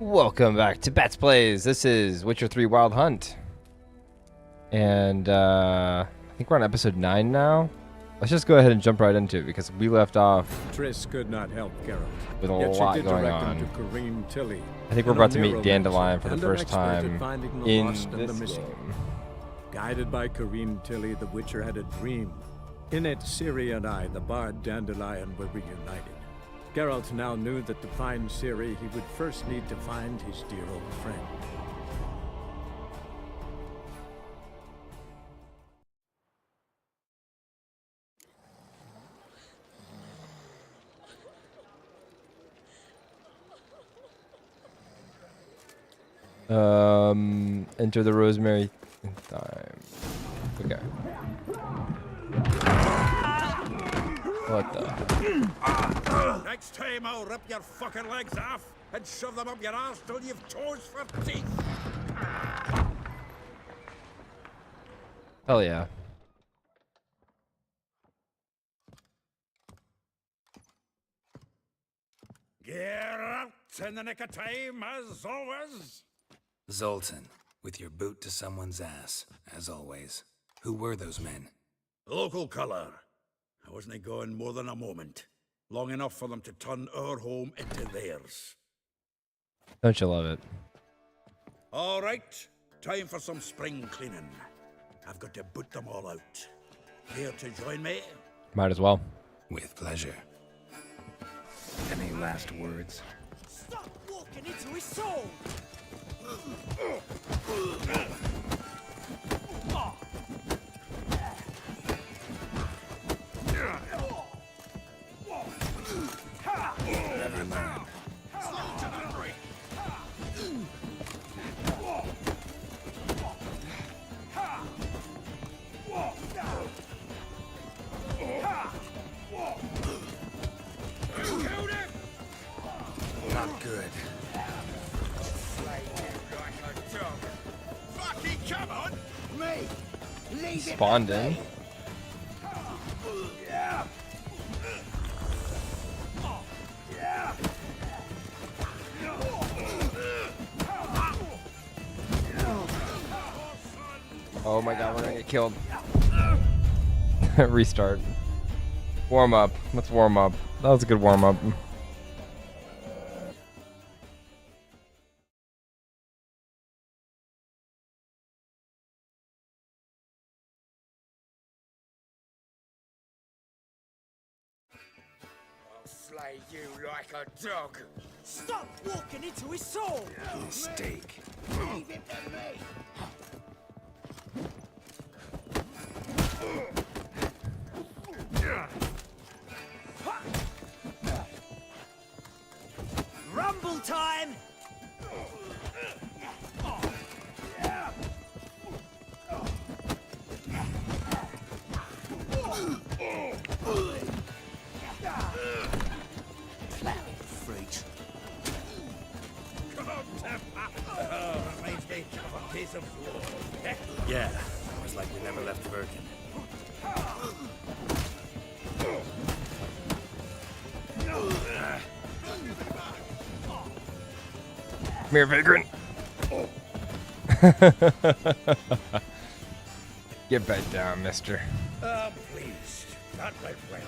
Welcome back to Bats Plays. This is Witcher 3 Wild Hunt. And I think we're on episode 9 now. Let's just go ahead and jump right into it because we left off Triss could not help Geralt, with a yet she lot did going direct on. him to Karim Tilly, I think we're an about to meet O'Neill Dandelion for merchant the and an first expert at time finding the in lost and the this missing. game. Guided by Karim Tilly, the Witcher had a dream. In it, Ciri and I, the bard Dandelion, were reunited. Geralt now knew that to find Ciri, he would first need to find his dear old friend. Enter the rosemary time. Okay. What the? Next time I'll rip your fucking legs off and shove them up your ass till you've toes for teeth. Hell yeah. Get out in the nick of time, as always. Zoltan, with your boot to someone's ass, as always. Who were those men? Local colour. I wasn't going more than a moment. Long enough for them to turn our home into theirs. Don't you love it? All right, time for some spring cleaning. I've got to boot them all out. Here to join me? Might as well. With pleasure. Any last words? Stop walking into his soul! Never learn. Not good. Fucking come on! Me! Leave it! Spawned in. Oh my god, we're gonna get killed. Restart. Warm up. Let's warm up. That was a good warm up. I'll slay you like a dog. Stop walking into his soul! Mistake. Leave him to me! Rumble time! Freaks. Come on, Tim. Oh, reminds me of a piece of floor. Yeah, it was like we never left Birkin. Come here, vagrant. Get back down, mister. I'm pleased. That went well.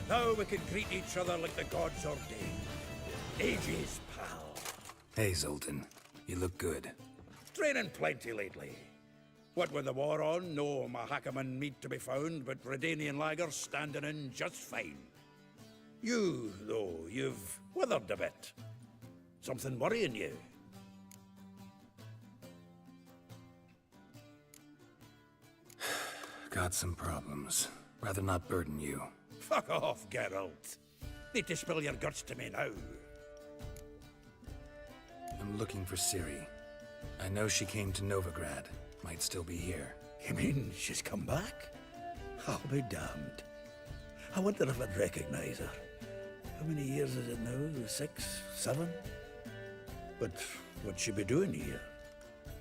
Now we can greet each other like the gods ordained. Ages, pal. Hey, Zoltan. You look good. Training plenty lately. What with the war on, no Mahakaman meat to be found, but Redanian lagers standing in just fine. You, though, you've withered a bit. Something worrying you? Got some problems. Rather not burden you. Fuck off, Geralt. Need to spill your guts to me now. I'm looking for Ciri. I know she came to Novigrad. Might still be here. You mean she's come back? I'll be damned. I wonder if I'd recognize her. How many years is it now? 6, 7? But what'd she be doing here?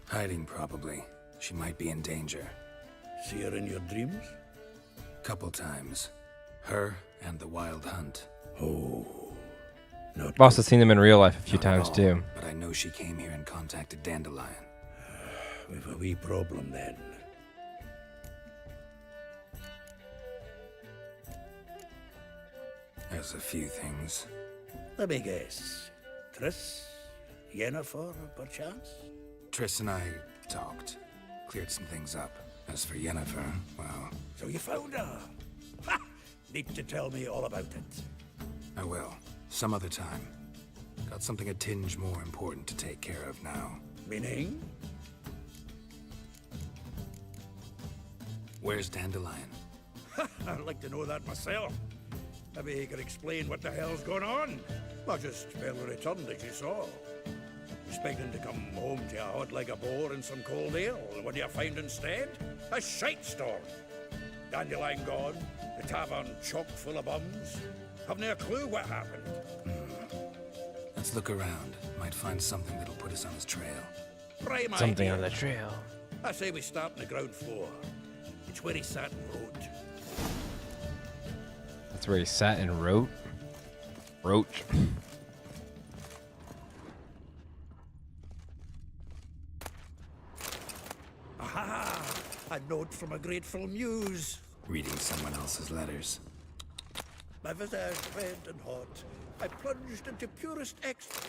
Hiding, probably. She might be in danger. See her in your dreams? Couple times. Her and the Wild Hunt. Oh, Not I've also seen them in real life a few Not at times all, too. But I know she came here and contacted Dandelion. We've a wee problem then. There's a few things. Let me guess. Triss? Yennefer, perchance? Triss and I talked. Cleared some things up. As for Yennefer, well, So you found her? Ha! Need to tell me all about it. I will. Some other time. Got something a tinge more important to take care of now. Meaning? Where's Dandelion? I'd like to know that myself. Maybe he could explain what the hell's going on. Not just barely returned, as you saw. Expecting to come home to a hot like a boar and some cold ale. And what do you find instead? A shite storm. Dandelion gone, the tavern chock full of bums. Haven't a clue what happened. Let's look around. Might find something that'll put us on his trail. Prime Something idea. on the trail. I say we start on the ground floor. It's where he sat and wrote. That's where he sat and wrote. Roach. Aha! A note from a grateful muse. Reading someone else's letters. My visage red and hot. I plunged into purest ecstasy.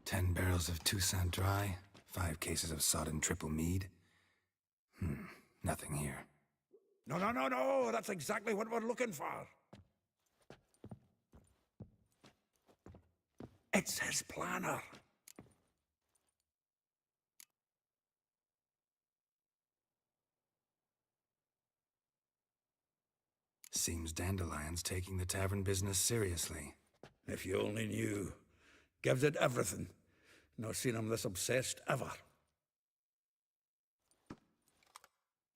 10 barrels of Toussaint Dry. 5 cases of sodden triple mead. Nothing here. No. That's exactly what we're looking for. It's his planner. Seems Dandelion's taking the tavern business seriously. If you only knew. Gives it everything. Not seen him this obsessed ever.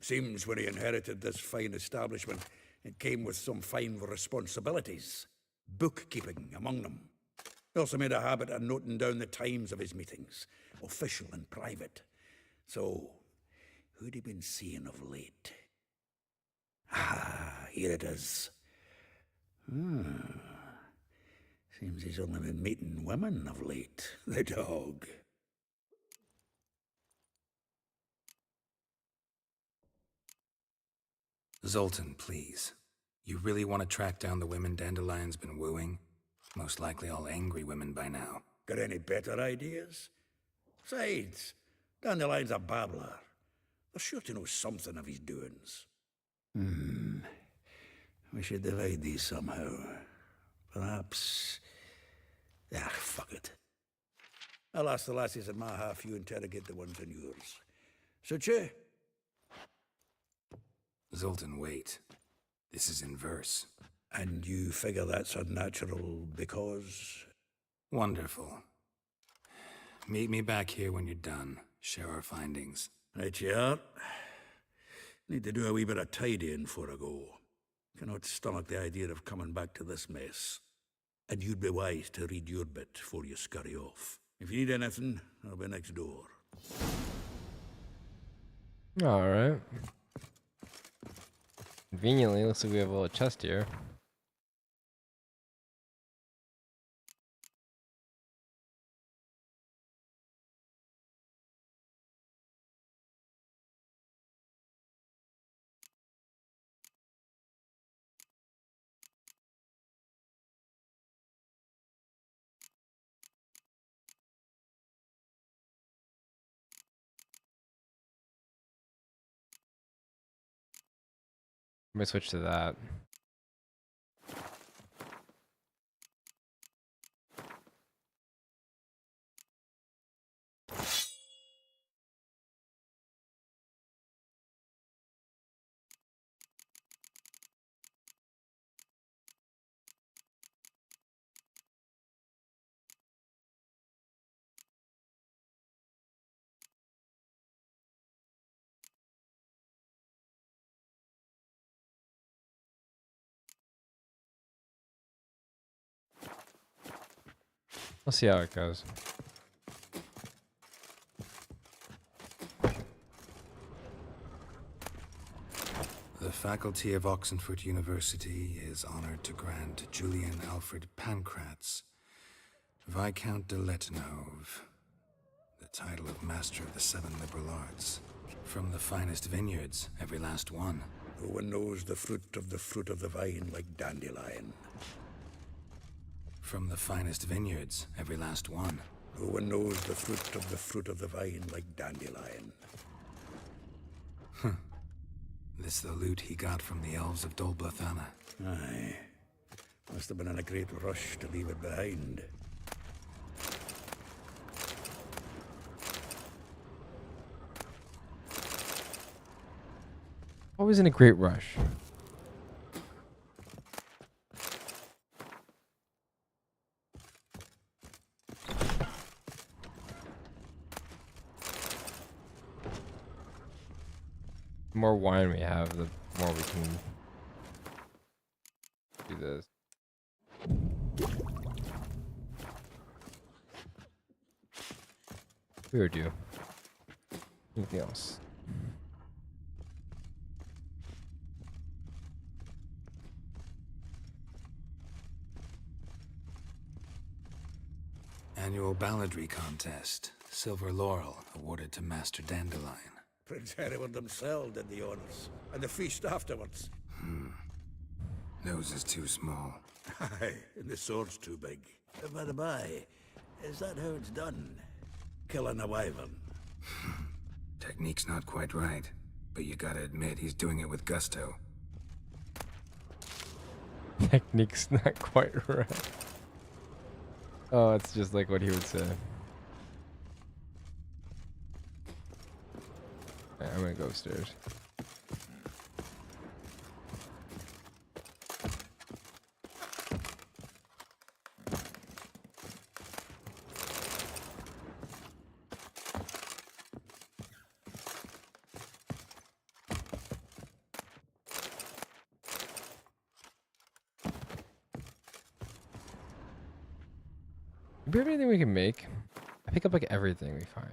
Seems when he inherited this fine establishment, it came with some fine responsibilities. Bookkeeping among them. He also made a habit of noting down the times of his meetings, official and private. So, who'd he been seeing of late? Ah, here it is. Seems he's only been meeting women of late, the dog. Zoltan, please. You really want to track down the women Dandelion's been wooing? Most likely all angry women by now. Got any better ideas? Besides, Dandelion's a babbler. They're sure to know something of his doings. We should divide these somehow. Perhaps... fuck it. I'll ask the lassies in my half, you interrogate the ones in yours. Suit you? Zoltan, wait. This is in verse. And you figure that's unnatural because... Wonderful. Meet me back here when you're done. Share our findings. Right you are. Need to do a wee bit of tidying before I go. Cannot stomach the idea of coming back to this mess. And you'd be wise to read your bit before you scurry off. If you need anything, I'll be next door. All right. Conveniently, looks like we have a little chest here. Let me switch to that. We'll see how it goes. The faculty of Oxenford University is honored to grant Julian Alfred Pancratz, Viscount de Letonov, the title of Master of the Seven Liberal Arts. From the finest vineyards, every last one. No one knows the fruit of the vine like dandelion. From the finest vineyards, every last one. No one knows the fruit of the vine like dandelion. This the loot he got from the elves of Dol Blathanna. Aye. Must have been in a great rush to leave it behind. Always in a great rush. The more wine we have, the more we can do this. We would do anything else. Annual balladry contest. Silver laurel awarded to Master Dandelion. Prince Hereward himself did the honors, and the feast afterwards. Nose is too small. Aye, and the sword's too big. By the by, is that how it's done? Killing a wyvern? Technique's not quite right, but you gotta admit he's doing it with gusto. Technique's not quite right. Oh, it's just like what he would say. Alright, I'm gonna go upstairs. Do we have anything we can make? I pick up like everything we find.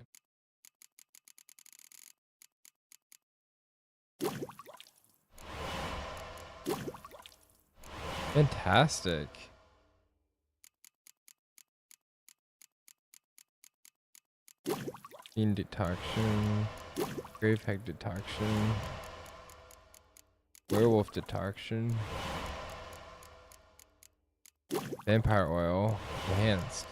Fantastic. Fiend detection. Grave hag detection. Werewolf detection. Vampire oil. Enhanced.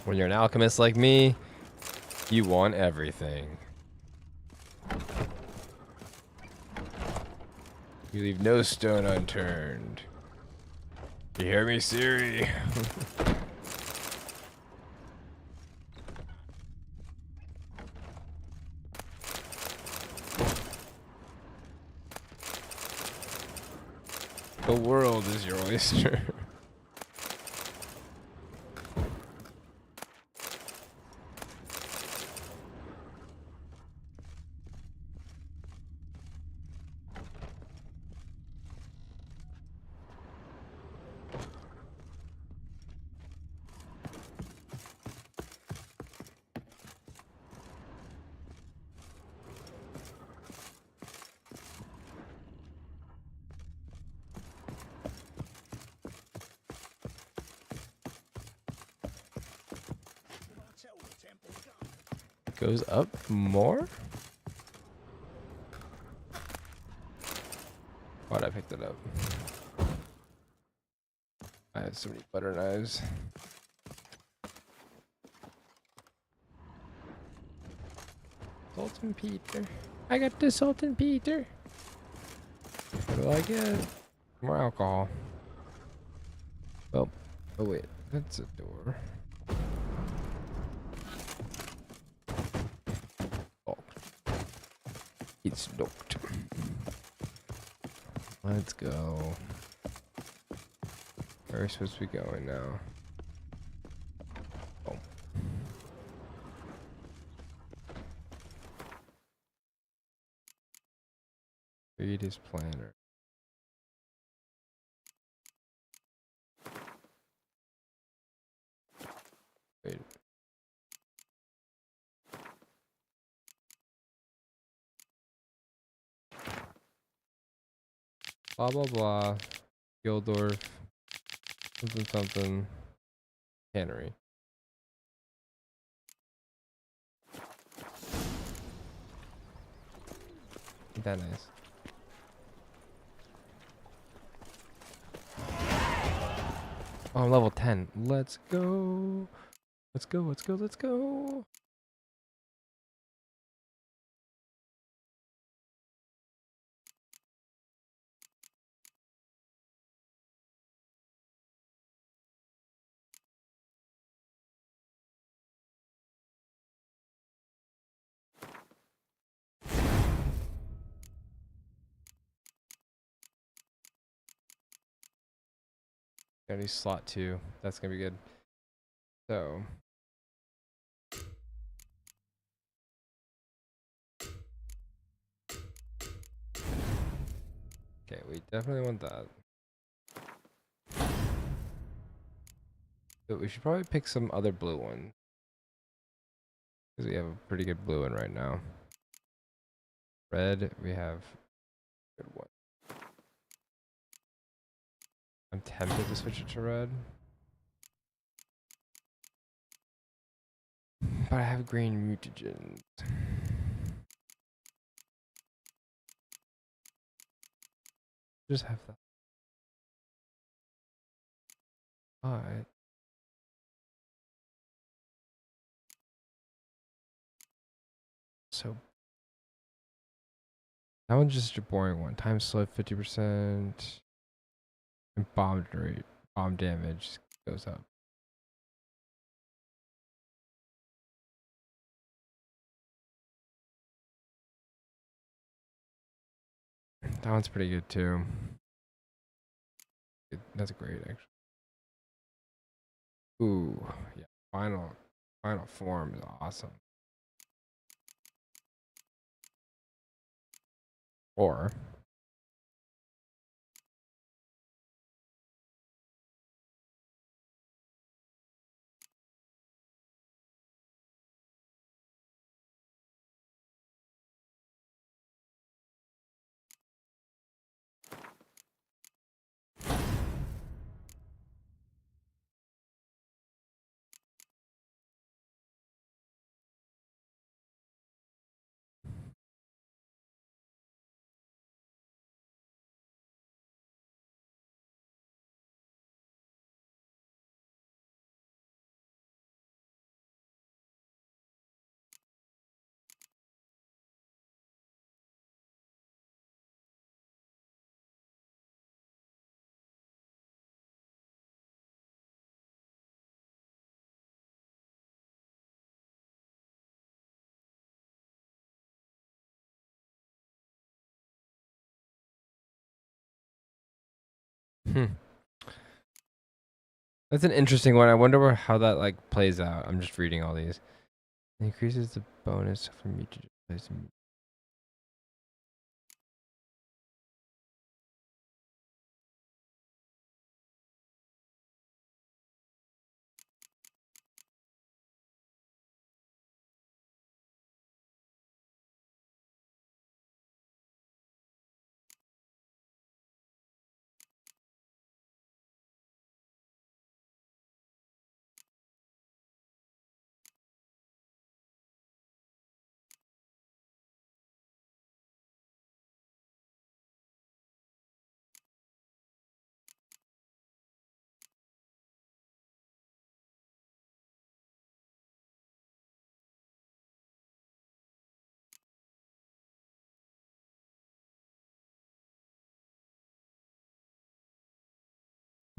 When you're an alchemist like me, you want everything. You leave no stone unturned. You hear me, Siri? The world is your oyster. Goes up more? Why'd I pick that up? I have so many butter knives. Salt and Peter. I got the salt and Peter. What do I get? More alcohol. Oh, oh wait, that's a door. Oh, it's locked. Let's go. Where are we supposed to be going now? Oh. Read his planner. Wait. Blah blah blah. Gildorf. Something something. Cannery. Ain't that nice? Oh, I'm level 10. Let's go. Let's go, let's go, let's go. Got any slot 2. That's gonna be good. So. Okay, we definitely want that. But we should probably pick some other blue one. Because we have a pretty good blue one right now. Red, we have a good one. I'm tempted to switch it to red. But I have green mutagens. Just have that. Alright. So that one's just a boring one. Time slip 50%. And bomb rate, bomb damage goes up. That one's pretty good too. That's great actually. Ooh, yeah. Final form is awesome. Or that's an interesting one. I wonder how that like plays out. I'm just reading all these. Increases the bonus for mutagen.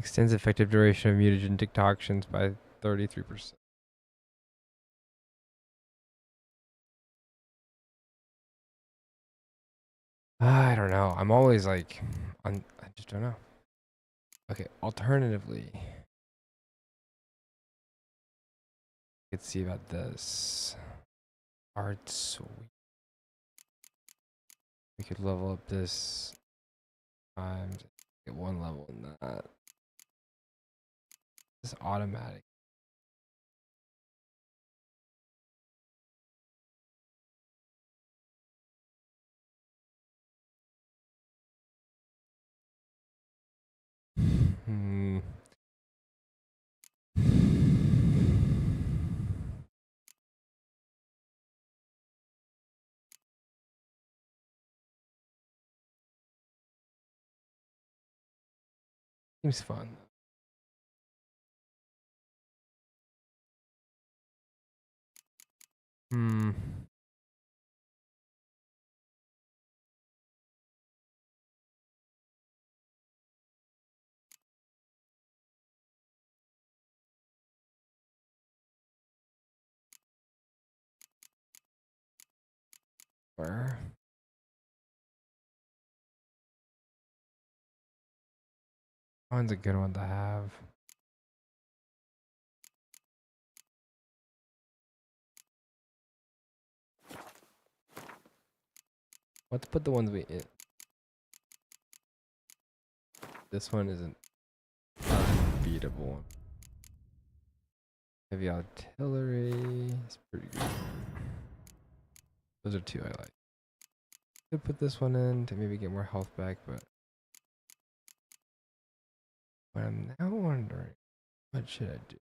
Extends effective duration of mutagen toxins by 33%. I don't know. I'm always like, I just don't know. Okay, alternatively, you could see about this. Art suite. We could level up this times, get one level in that. This automatic. Hmm. Seems fun. Hmm. Where? One's a good one to have. Let's put the ones we. This one isn't unbeatable. Heavy artillery. It's pretty good. Those are two I like. Could put this one in to maybe get more health back, but I'm now wondering, what should I do?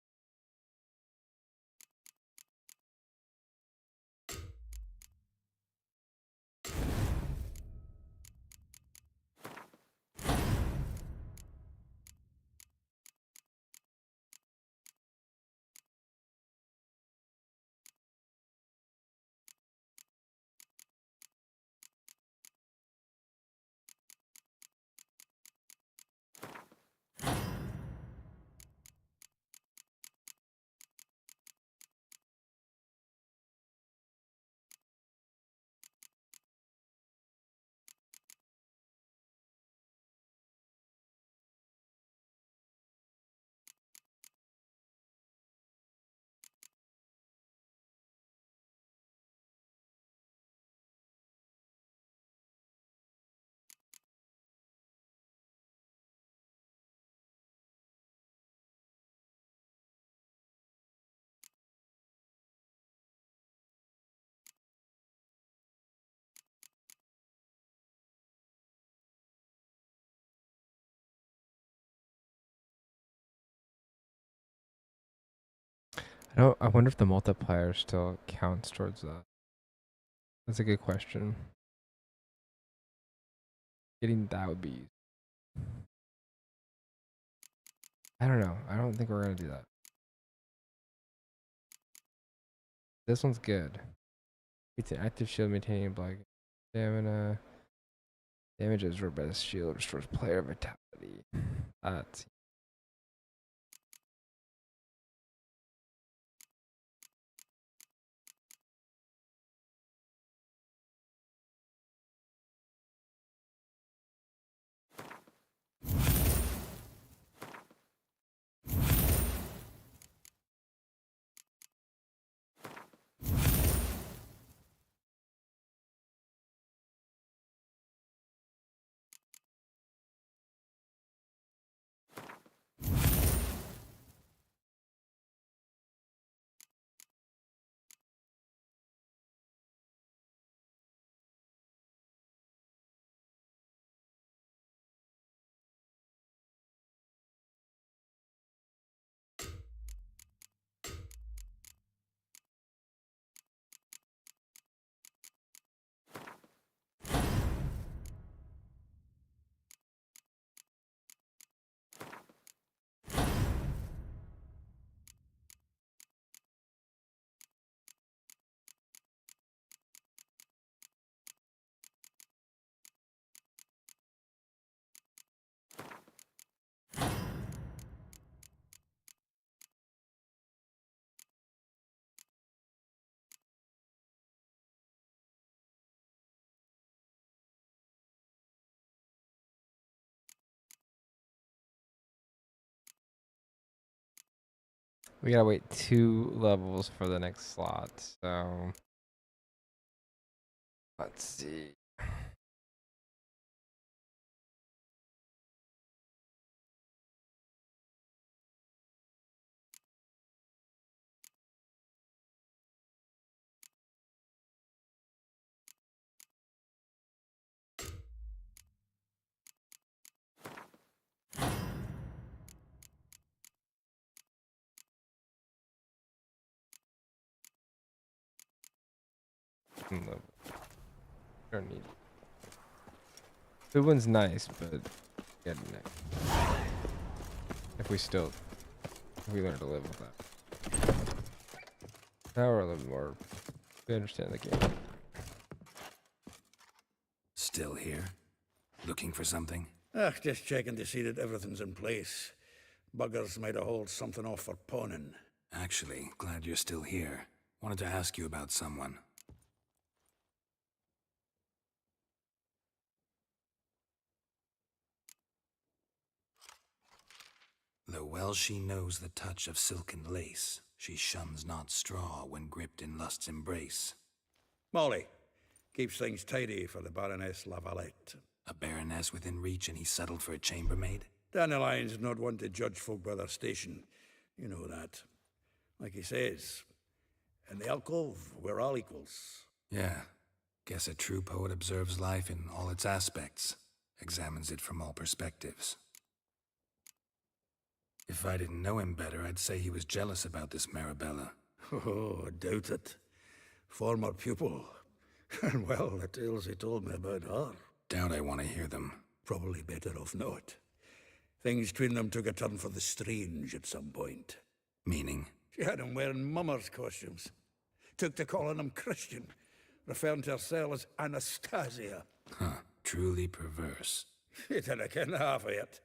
I wonder if the multiplier still counts towards that. That's a good question. Getting that would be. I don't know. I don't think we're gonna do that. This one's good. It's an active shield maintaining black stamina. Damage absorbed by the shield restores player vitality. That's We gotta wait 2 levels for the next slot, so let's see. Level. Don't need it. Good one's nice, but get next. If we learn to live with that. Now we're a little more. We understand the game. Still here? Looking for something? Just checking to see that everything's in place. Buggers might have hauled something off for pawning. Actually, glad you're still here. Wanted to ask you about someone. Though well she knows the touch of silken lace, she shuns not straw when gripped in lust's embrace. Molly, keeps things tidy for the Baroness Lavalette. A baroness within reach and he settled for a chambermaid? Dandelion's not one to judge folk by their station. You know that. Like he says, in the alcove, we're all equals. Yeah. Guess a true poet observes life in all its aspects, examines it from all perspectives. If I didn't know him better, I'd say he was jealous about this Marabella. Oh, I doubt it. Former pupil. And well, the tales he told me about her. Doubt I want to hear them. Probably better off not. Things between them took a turn for the strange at some point. Meaning? She had him wearing mummers' costumes. Took to calling him Christian, referring to herself as Anastasia. Huh. Truly perverse. He didn't ken half of it.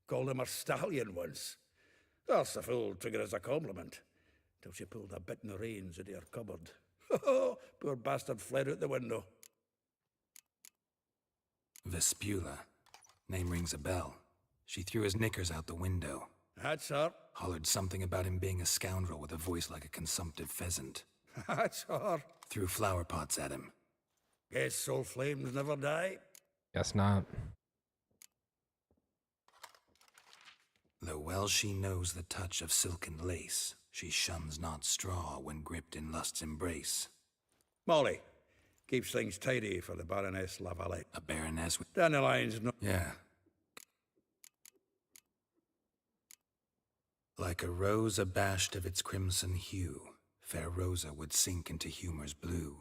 Called him a stallion once. That's the fool took it as a compliment. Till she pulled a bit in the reins into her cupboard. Oh, poor bastard fled out the window. Vespula. Name rings a bell. She threw his knickers out the window. That's her. Hollered something about him being a scoundrel with a voice like a consumptive pheasant. That's her. Threw flower pots at him. Guess soul flames never die. Guess not. Though well she knows the touch of silken lace, she shuns not straw when gripped in lust's embrace. Molly, keeps things tidy for the Baroness Lavalette. A baroness with... Dandelion's no... Yeah. Like a rose abashed of its crimson hue, fair Rosa would sink into humor's blue.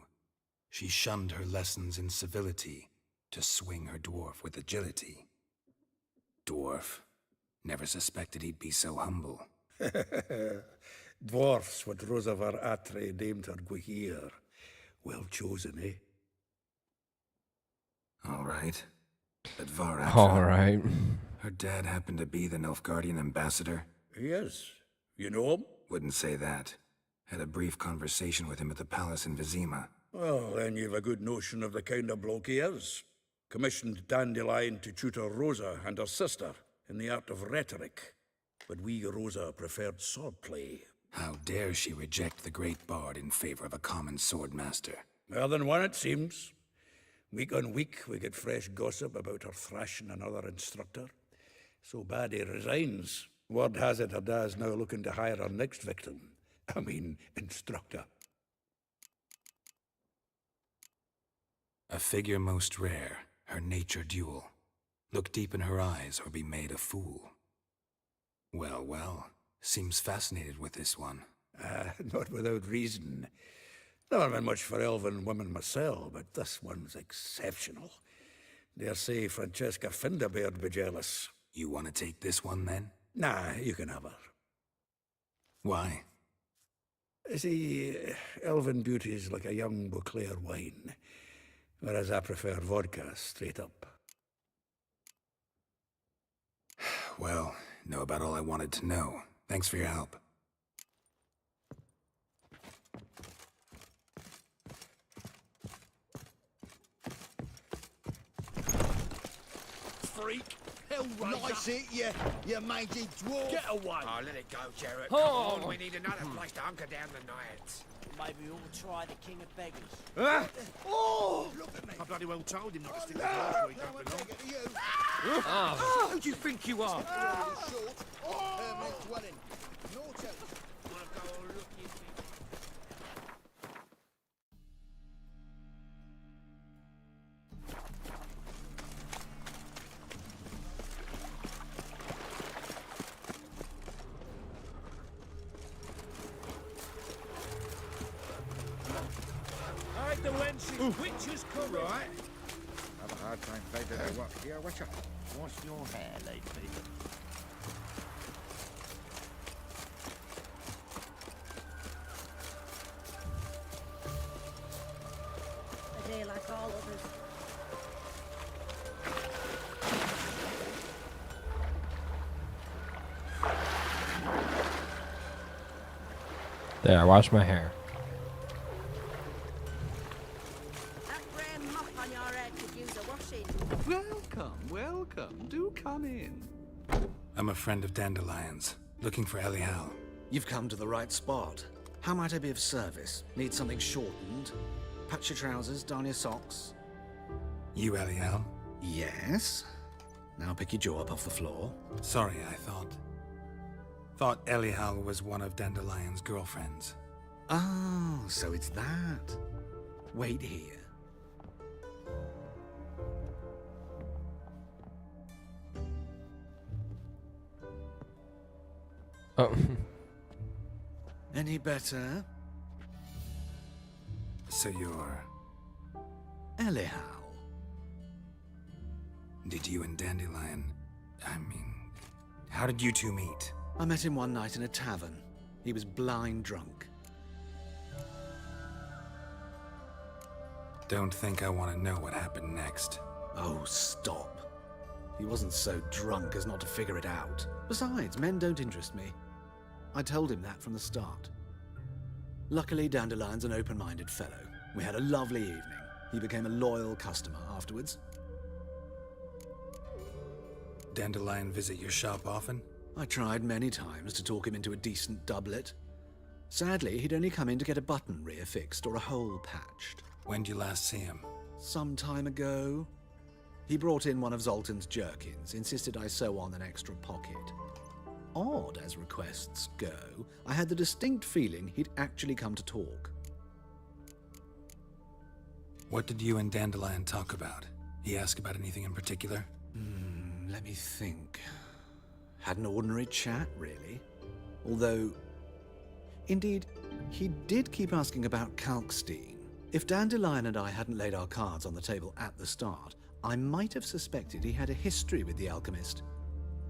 She shunned her lessons in civility, to swing her dwarf with agility. Dwarf. Never suspected he'd be so humble. Dwarfs what Rosavar Atre named her Guihir. Well chosen, eh? All right. But Varatra... All right. Her dad happened to be the Nilfgaardian ambassador? Yes. You know him? Wouldn't say that. Had a brief conversation with him at the palace in Vizima. Well, then you've a good notion of the kind of bloke he is. Commissioned Dandelion to tutor Rosa and her sister in the art of rhetoric. But we, Rosa, preferred swordplay. How dare she reject the great bard in favor of a common swordmaster? More than one, it seems. Week on week, we get fresh gossip about her thrashing another instructor. So bad he resigns. Word has it her dad's now looking to hire her next victim. I mean, instructor. A figure most rare, her nature dual. Look deep in her eyes or be made a fool. Well, well, seems fascinated with this one. Not without reason. Never been much for elven women myself, but this one's exceptional. Dare say Francesca Finderbeard'd be jealous. You want to take this one then? Nah, you can have her. Why? See, elven beauty's like a young Beauclair wine, whereas I prefer vodka straight up. Well, know about all I wanted to know. Thanks for your help. Freak! Hellraiser. Nice it, you mangy dwarf. Get away. Oh, let it go, Jarrett. Oh. Come on, we need another place to hunker down the night. Maybe we'll try the King of Beggars. Oh! Look at me. I bloody well told him not to stick to where he don't belong. Oh. Who do you think you are? Short, permanent dwelling. North Wanna go and look in? Alright, the wenches. Witches come. Right. Have a hard time finding their work here, watch out. Wash your hair, lady people. A day like all others. There, I washed my hair. That grey mop on your head could use a washing. Welcome, welcome. Do come in. I'm a friend of Dandelion's, looking for Elial. You've come to the right spot. How might I be of service? Need something shortened? Patch your trousers, darn your socks? You Elial? Yes. Now pick your jaw up off the floor. Sorry, I thought Elial was one of Dandelion's girlfriends. Oh, so it's that. Wait here. Oh. Any better? So you're... Elial. Did you and Dandelion... how did you two meet? I met him one night in a tavern. He was blind drunk. Don't think I want to know what happened next. Oh, stop. He wasn't so drunk as not to figure it out. Besides, men don't interest me. I told him that from the start. Luckily, Dandelion's an open-minded fellow. We had a lovely evening. He became a loyal customer afterwards. Dandelion visit your shop often? I tried many times to talk him into a decent doublet. Sadly, he'd only come in to get a button reaffixed or a hole patched. When'd you last see him? Some time ago. He brought in one of Zoltan's jerkins, insisted I sew on an extra pocket. Odd as requests go, I had the distinct feeling he'd actually come to talk. What did you and Dandelion talk about? He ask about anything in particular? Let me think. Had an ordinary chat, really. Although, indeed, he did keep asking about Kalkstein. If Dandelion and I hadn't laid our cards on the table at the start, I might have suspected he had a history with the alchemist.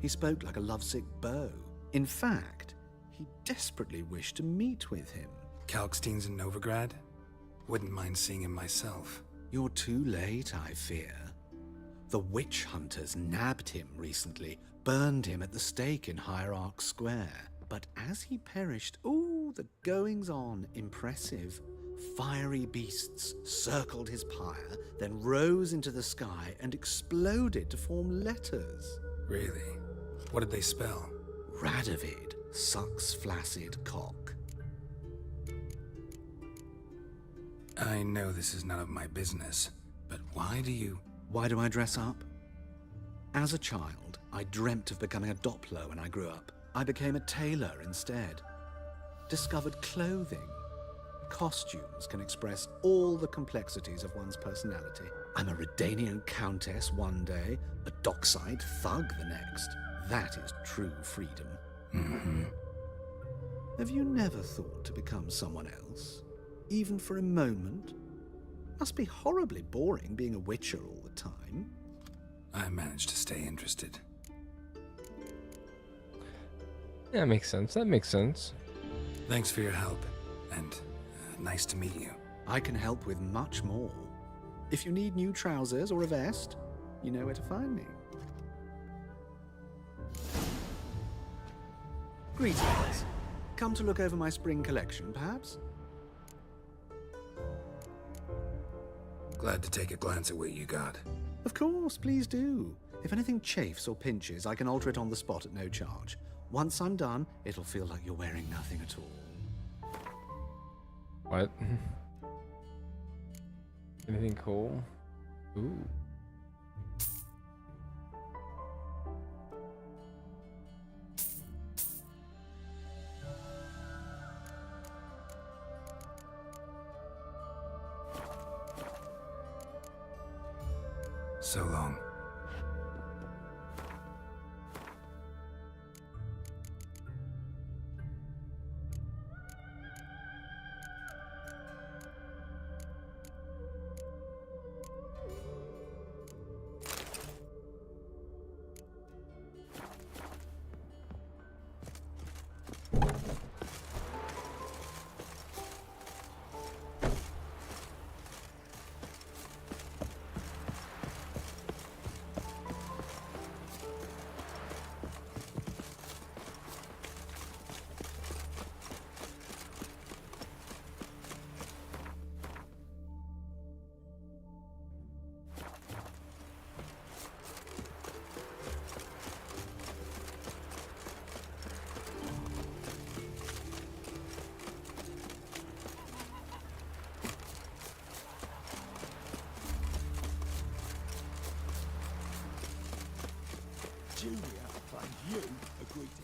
He spoke like a lovesick beau. In fact, he desperately wished to meet with him. Kalkstein's in Novigrad? Wouldn't mind seeing him myself. You're too late, I fear. The witch hunters nabbed him recently, burned him at the stake in Hierarch Square. But as he perished, ooh, the goings-on, impressive. Fiery beasts circled his pyre, then rose into the sky and exploded to form letters. Really? What did they spell? Radovid sucks flaccid cock. I know this is none of my business, but why do you... Why do I dress up? As a child, I dreamt of becoming a Doppler when I grew up. I became a tailor instead. Discovered clothing. Costumes can express all the complexities of one's personality. I'm a Redanian countess one day, a dockside thug the next. That is true freedom. Mm-hmm. Have you never thought to become someone else? Even for a moment? Must be horribly boring being a witcher all the time. I managed to stay interested. That makes sense. That makes sense. Thanks for your help, and nice to meet you. I can help with much more. If you need new trousers or a vest, you know where to find me. Greetings. Come to look over my spring collection, perhaps? Glad to take a glance at what you got. Of course, please do. If anything chafes or pinches, I can alter it on the spot at no charge. Once I'm done, it'll feel like you're wearing nothing at all. What? Anything cool? Ooh. So long. Julia and you agreed to...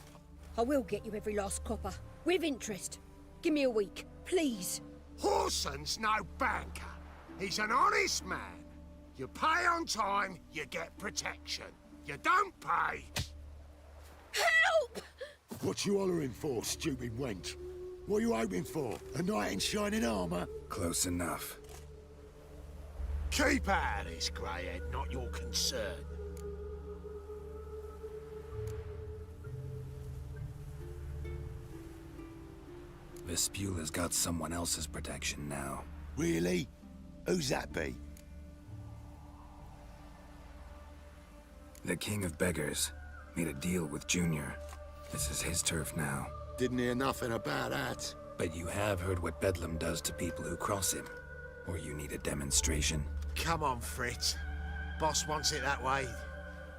I will get you every last copper. With interest. Give me a week, please. Horson's no banker. He's an honest man. You pay on time, you get protection. You don't pay... Help! What you hollering for, stupid wench? What are you hoping for? A knight in shining armour? Close enough. Keep out of this, greyhead, not your concern. Vespula's got someone else's protection now. Really? Who's that be? The King of Beggars made a deal with Junior. This is his turf now. Didn't hear nothing about that. But you have heard what Bedlam does to people who cross him. Or you need a demonstration? Come on, Fritz. Boss wants it that way.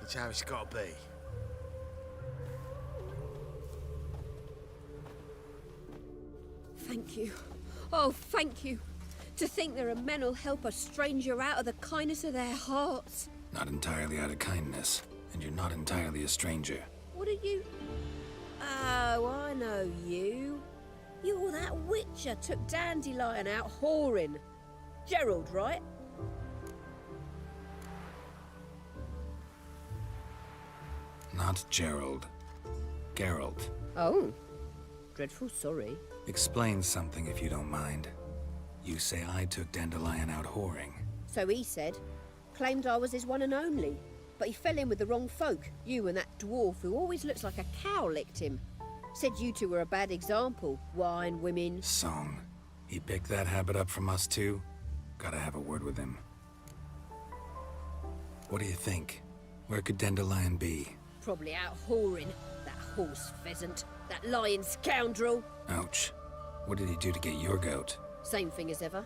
It's how it's got to be. Thank you. Oh, thank you. To think there are men who'll help a stranger out of the kindness of their hearts. Not entirely out of kindness, and you're not entirely a stranger. What are you... Oh, I know you. You're that witcher took Dandelion out whoring. Gerald, right? Not Gerald. Geralt. Oh. Dreadful sorry. Explain something if you don't mind. You say I took Dandelion out whoring. So he said. Claimed I was his one and only. But he fell in with the wrong folk. You and that dwarf who always looks like a cow licked him. Said you two were a bad example. Wine, women... Song. He picked that habit up from us too? Gotta have a word with him. What do you think? Where could Dandelion be? Probably out whoring. That horse pheasant. That lying scoundrel. Ouch. What did he do to get your goat? Same thing as ever.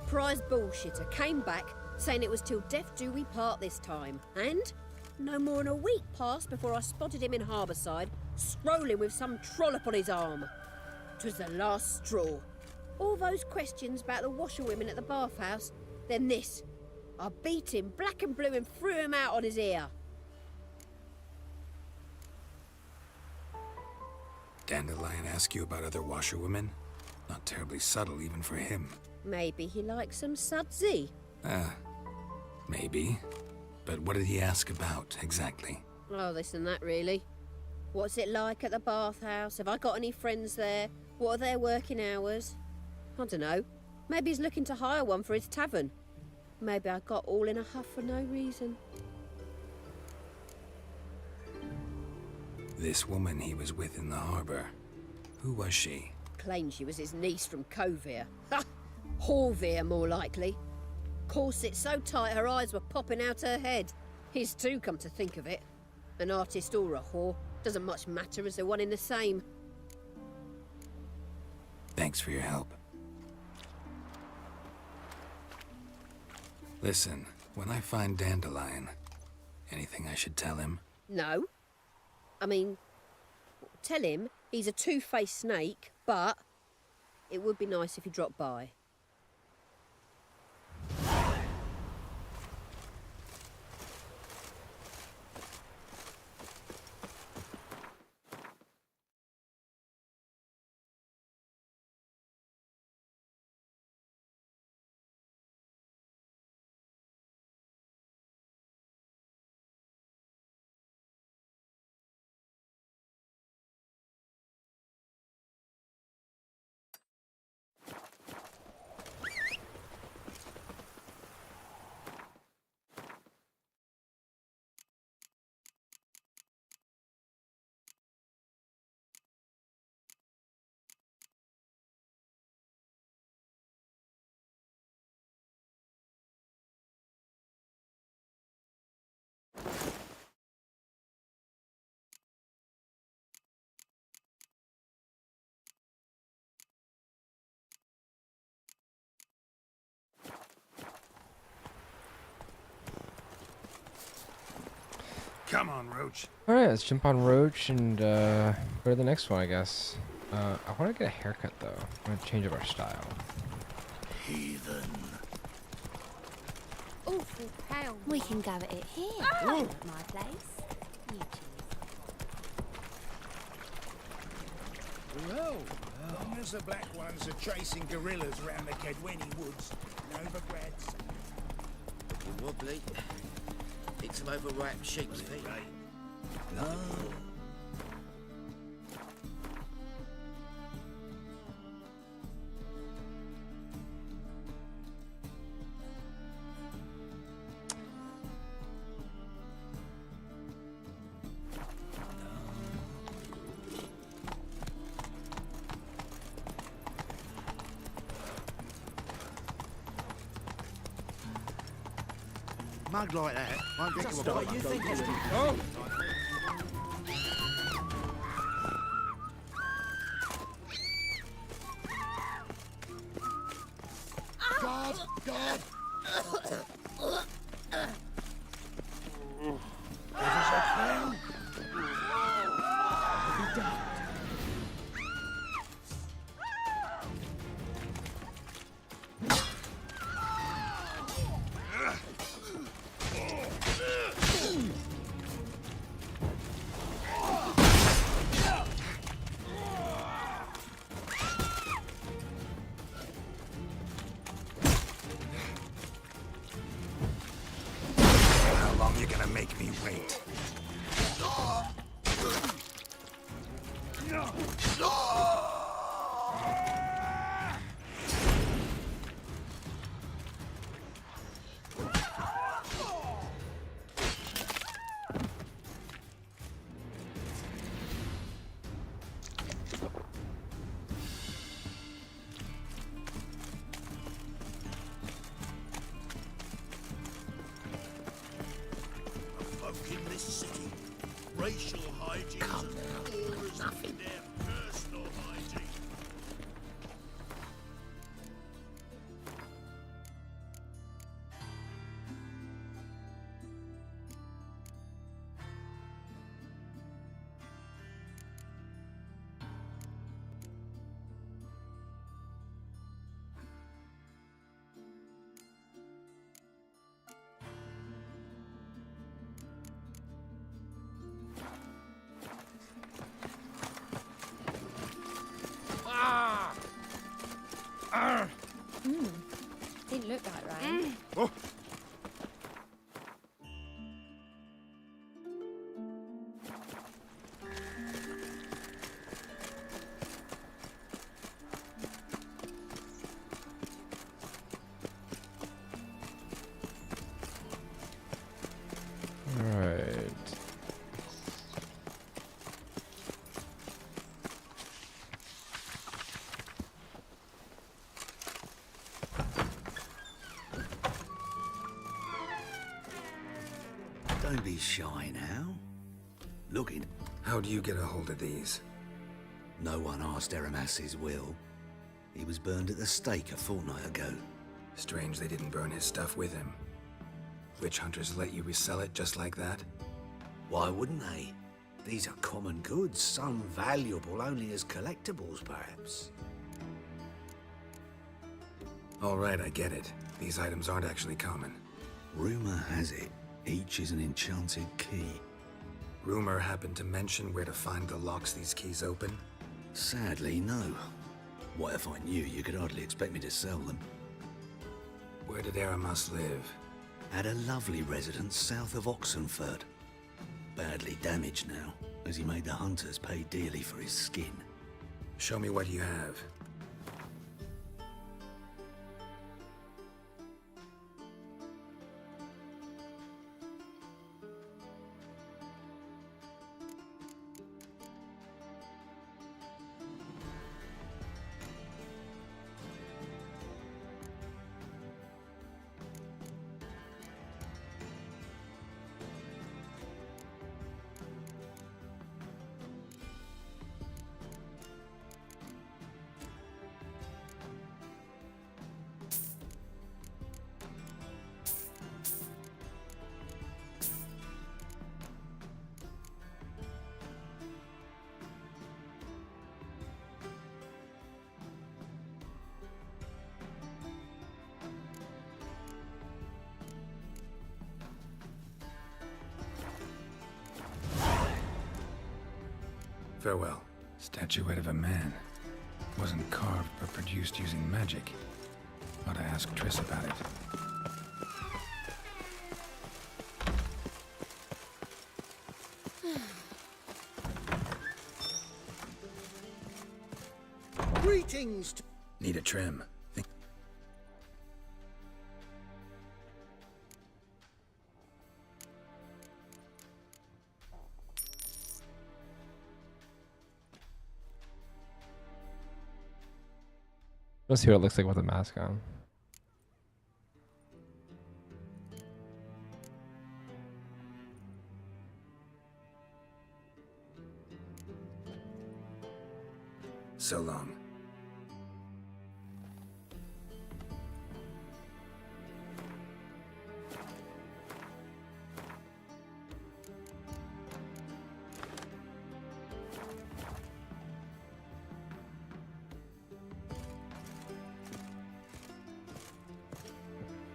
Prize bullshitter came back, saying it was till death do we part this time. And no more than a week passed before I spotted him in Harbourside, strolling with some trollop on his arm. 'Twas the last straw. All those questions about the washerwomen at the bathhouse, then this. I beat him black and blue and threw him out on his ear. Dandelion ask you about other washerwomen? Not terribly subtle even for him. Maybe he likes some sudsy. Maybe. But what did he ask about, exactly? Oh, this and that, really. What's it like at the bathhouse? Have I got any friends there? What are their working hours? I don't know. Maybe he's looking to hire one for his tavern. Maybe I got all in a huff for no reason. This woman he was with in the harbor, who was she? Claimed she was his niece from Kovir. Ha! Horvir, more likely. Corset so tight her eyes were popping out her head. His too, come to think of it. An artist or a whore. Doesn't much matter as they're one in the same. Thanks for your help. Listen, when I find Dandelion, Anything I should tell him? No. I mean, tell him he's a two-faced snake, but it would be nice if he dropped by. Come on, Roach. Alright, let's jump on Roach and go to the next one, I guess. I want to get a haircut, though. I want to change up our style. Heathen. Awful pound. We can go at it here. At my place. You choose. Well, long as the black ones are chasing gorillas around the Kedweni woods, no regrets. You're wobbly. Pick some overripe sheep's feet. No. Mug like that won't get you a What you think is God, God. How long you gonna make me wait? Folk in this city, racial hygiene all is nothing. Their personal hygiene. Didn't look like rain. Oh. Alright. Don't be shy now. Looking. How'd you get a hold of these? No one asked Eramas's will. He was burned at the stake a fortnight ago. Strange they didn't burn his stuff with him. Witch hunters let you resell it just like that? Why wouldn't they? These are common goods, some valuable only as collectibles, perhaps. All right, I get it. These items aren't actually common. Rumor has it, each is an enchanted key. Rumor happened to mention where to find the locks these keys open? Sadly, no. What if I knew, you could hardly expect me to sell them. Where did Aramas live? At a lovely residence south of Oxenford. Badly damaged now, as he made the hunters pay dearly for his skin. Show me what you have. Farewell. Statuette of a man. Wasn't carved, but produced using magic. Ought to ask Triss about it. Greetings to... Need a trim. Let's see what it looks like with a mask on. So long.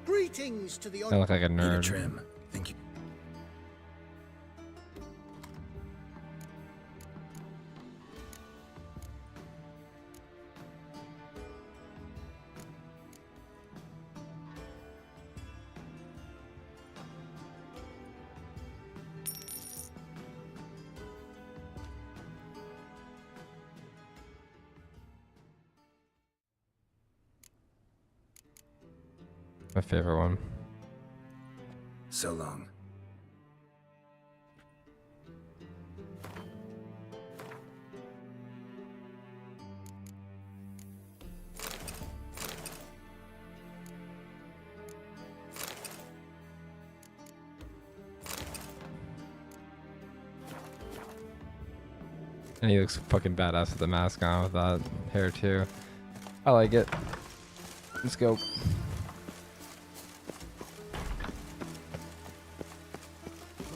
Greetings to the... I look like a Need a nerd. trim. Thank you. My favorite one. So long. And he looks fucking badass with the mask on with that hair too. I like it. Let's go.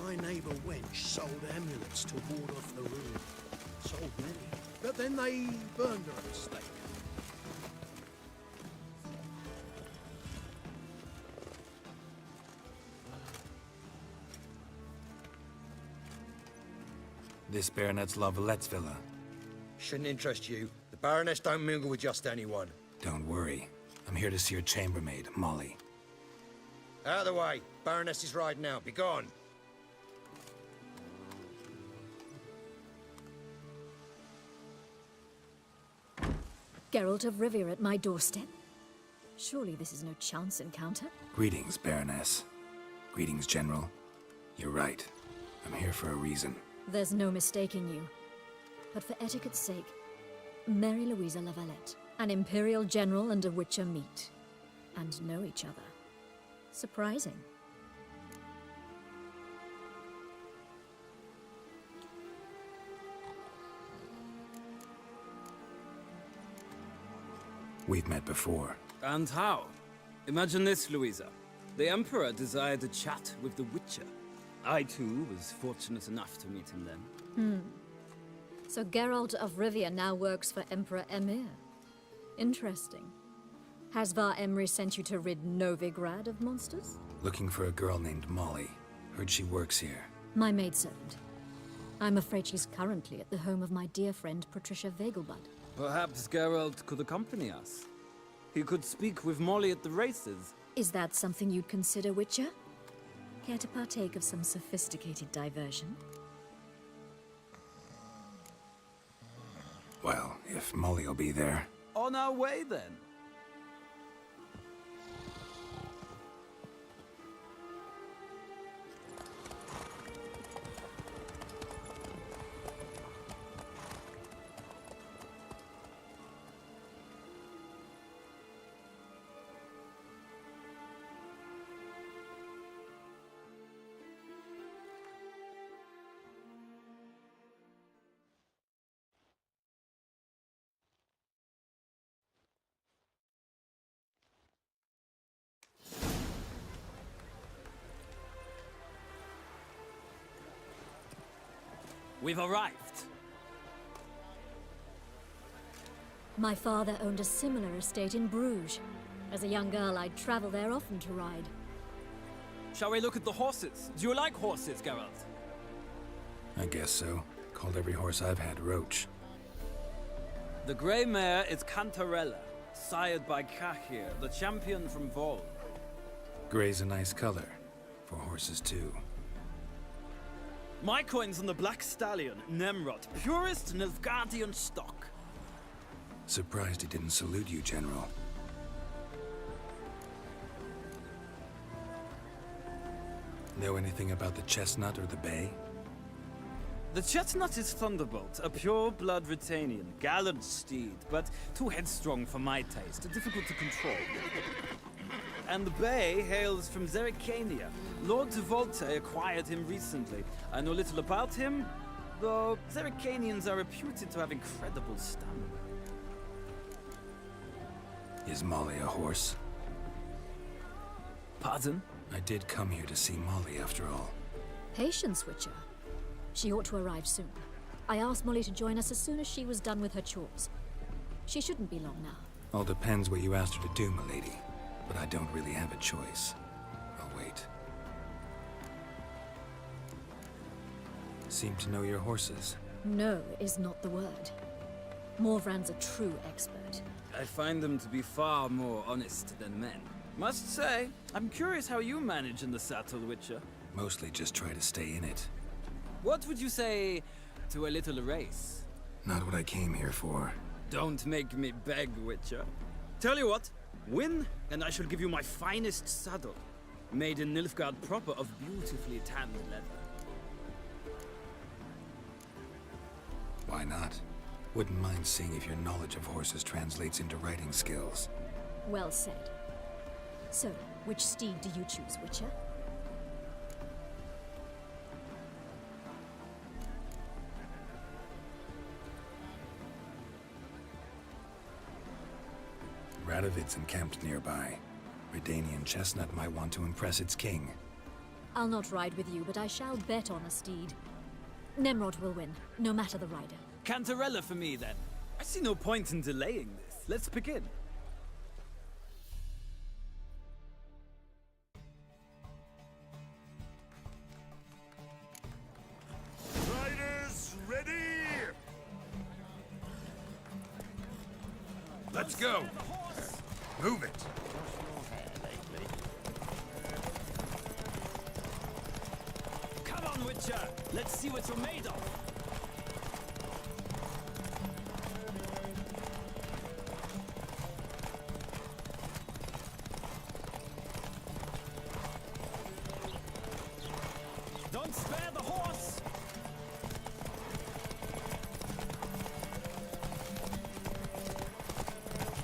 My neighbour wench sold amulets to ward off the room. Sold many, but then they burned her at the stake. This Baronet's La Vallette's villa. Shouldn't interest you. The Baroness don't mingle with just anyone. Don't worry. I'm here to see your chambermaid, Molly. Out of the way. Baroness is riding out. Be gone. Geralt of Rivia at my doorstep? Surely this is no chance encounter? Greetings, Baroness. Greetings, General. You're right. I'm here for a reason. There's no mistaking you. But for etiquette's sake, Mary Louisa La Valette, an Imperial General and a Witcher meet, and know each other. Surprising. We've met before. And how? Imagine this, Louisa. The Emperor desired a chat with the Witcher. I, too, was fortunate enough to meet him then. So Geralt of Rivia now works for Emperor Emir. Interesting. Has Var Emry sent you to rid Novigrad of monsters? Looking for a girl named Molly. Heard she works here. My maidservant. I'm afraid she's currently at the home of my dear friend Patricia Vegelbud. Perhaps Geralt could accompany us. He could speak with Molly at the races. Is that something you'd consider, Witcher? Care to partake of some sophisticated diversion? Well, if Molly will be there. On our way, then. We've arrived. My father owned a similar estate in Bruges. As a young girl, I'd travel there often to ride. Shall we look at the horses? Do you like horses, Geralt? I guess so. Called every horse I've had Roach. The grey mare is Cantarella, sired by Cahir, the champion from Vol. Grey's a nice color. For horses, too. My coin's on the Black Stallion, Nemrod, purest Nilfgaardian stock. Surprised he didn't salute you, General. Know anything about the Chestnut or the Bay? The Chestnut is Thunderbolt, a pure-blood Britannian, gallant steed, but too headstrong for my taste, difficult to control. And the Bay hails from Zerrikania. Lord de Volte acquired him recently. I know little about him, though Zerrikanians are reputed to have incredible stamina. Is Molly a horse? Pardon? I did come here to see Molly, after all. Patience, Witcher. She ought to arrive soon. I asked Molly to join us as soon as she was done with her chores. She shouldn't be long now. All depends what you asked her to do, milady. But I don't really have a choice. I'll wait. Seem to know your horses. No is not the word. Morvran's a true expert. I find them to be far more honest than men. Must say, I'm curious how you manage in the saddle, Witcher. Mostly just try to stay in it. What would you say to a little race? Not what I came here for. Don't make me beg, Witcher. Tell you what, win, and I shall give you my finest saddle. Made in Nilfgaard proper of beautifully tanned leather. Why not? Wouldn't mind seeing if your knowledge of horses translates into riding skills. Well said. So, which steed do you choose, Witcher? Radovid's encamped nearby. Redanian Chestnut might want to impress its king. I'll not ride with you, but I shall bet on a steed. Nemrod will win, no matter the rider. Cantarella for me, then. I see no point in delaying this. Let's begin. Riders, ready! Let's go! Move it! Come on, Witcher! Let's see what you're made of! Don't spare the horse!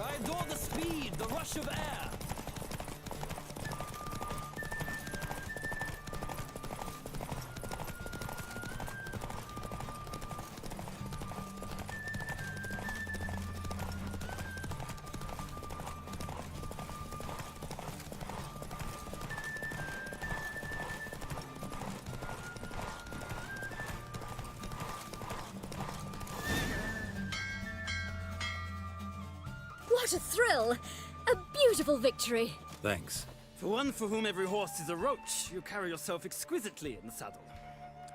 I adore the speed, the rush of air! What a thrill! A beautiful victory. Thanks. For one for whom every horse is a roach, you carry yourself exquisitely in the saddle.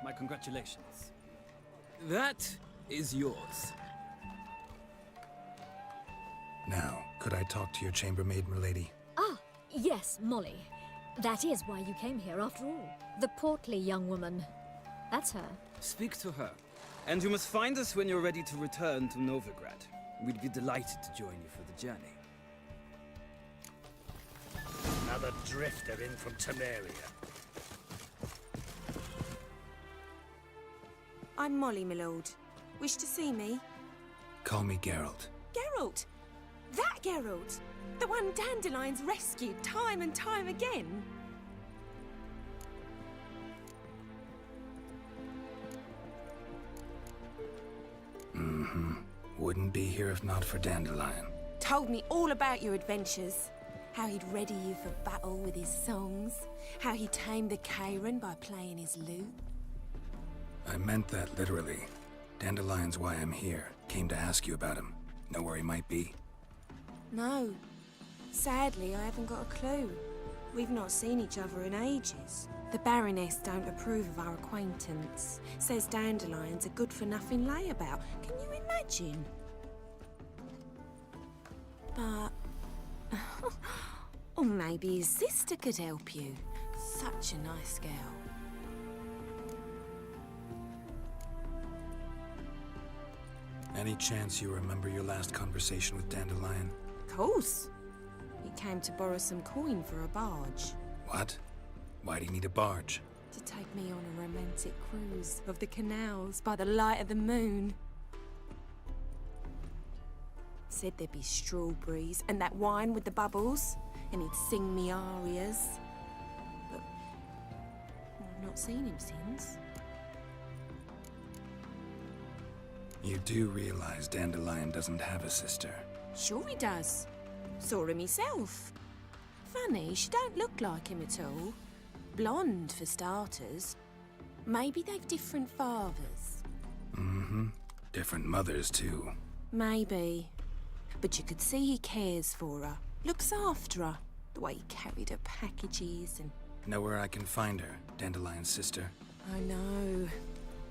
My congratulations. That is yours. Now, could I talk to your chambermaid, milady? Ah, yes, Molly. That is why you came here after all. The portly young woman. That's her. Speak to her. And you must find us when you're ready to return to Novigrad. We'd be delighted to join you for the journey. Another drifter in from Temeria. I'm Molly, my lord. Wish to see me? Call me Geralt. Geralt! That Geralt! The one Dandelion's rescued time and time again! Mm-hmm. Wouldn't be here if not for Dandelion. Told me all about your adventures. How he'd ready you for battle with his songs. How he tamed the Karen by playing his lute. I meant that literally. Dandelion's why I'm here. Came to ask you about him. Know where he might be? No. Sadly, I haven't got a clue. We've not seen each other in ages. The Baroness don't approve of our acquaintance. Says Dandelion's a good-for-nothing layabout. Can you imagine? But... or maybe his sister could help you. Such a nice girl. Any chance you remember your last conversation with Dandelion? Of course. He came to borrow some coin for a barge. What? Why do you need a barge? To take me on a romantic cruise of the canals by the light of the moon. Said there'd be strawberries and that wine with the bubbles, and he'd sing me arias. But I've not seen him since. You do realize Dandelion doesn't have a sister? Sure he does. Saw him myself. Funny, she don't look like him at all. Blonde, for starters. Maybe they've different fathers. Mm-hmm. Different mothers, too. Maybe. But you could see he cares for her. Looks after her. The way he carried her packages and... Know where I can find her, Dandelion's sister? I know.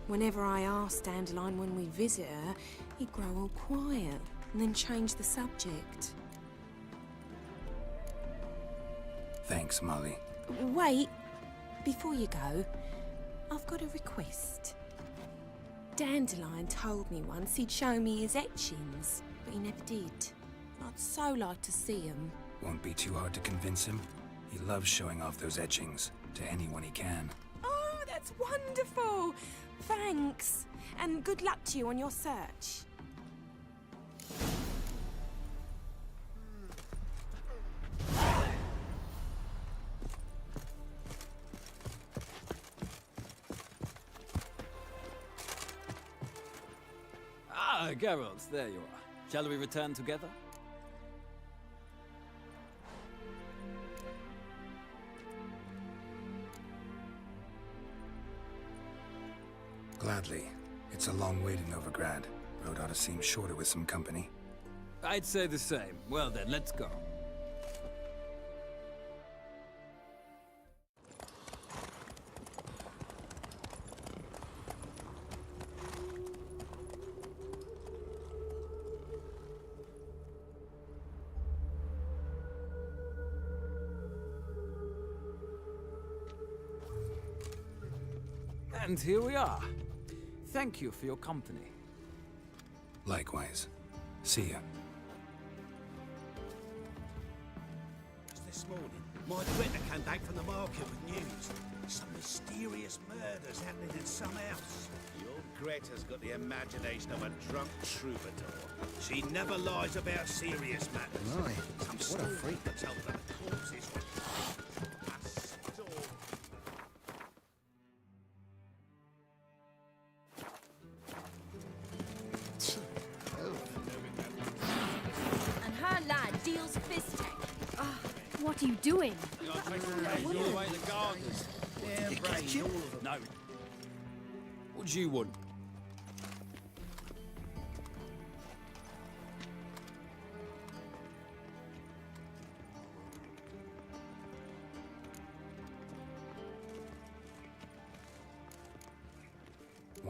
Whenever I asked Dandelion when we visit her, he'd grow all quiet and then change the subject. Thanks, Molly. Wait. Before you go, I've got a request. Dandelion told me once he'd show me his etchings, but he never did. I'd so like to see them. Won't be too hard to convince him. He loves showing off those etchings to anyone he can. Oh, that's wonderful! Thanks, and good luck to you on your search. Ah, Geralt, there you are. Shall we return together? Gladly. It's a long way to Novigrad. Road ought to seem shorter with some company. I'd say the same. Well then, let's go. And here we are. Thank you for your company. Likewise. See ya. This morning, my Greta came back from the market with news. Some mysterious murders happening in some house. Your Greta's got the imagination of a drunk troubadour. She never lies about serious matters. Aye, Some what a freak. that told her the corpses were... And her lad deals fisting. What are you doing? No. What do you want?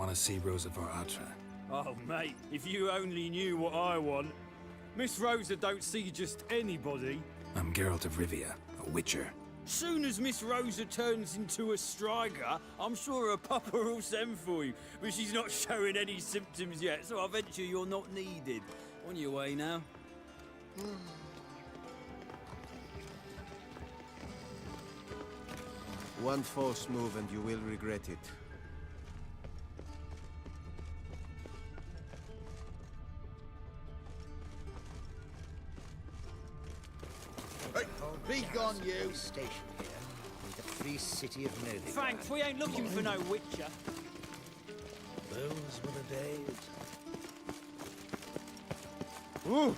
want to see Rosa var Atra. Oh, mate, if you only knew what I want. Miss Rosa don't see just anybody. I'm Geralt of Rivia, a witcher. Soon as Miss Rosa turns into a striker, I'm sure her papa will send for you. But she's not showing any symptoms yet, so I venture you're not needed. On your way now. One false move and you will regret it. Be gone, you! Station here in the free city of Novigrad. Thanks, we ain't looking for no witcher. Those were the days. Ooh.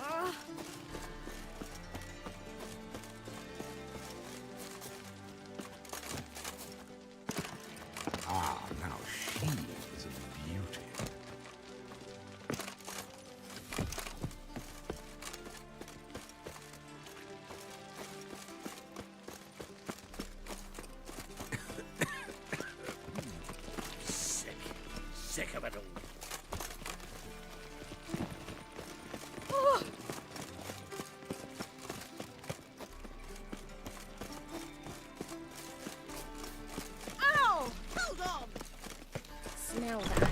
Ah, now she is a beauty. Sick of it all. Ow! Hold on! Smell that.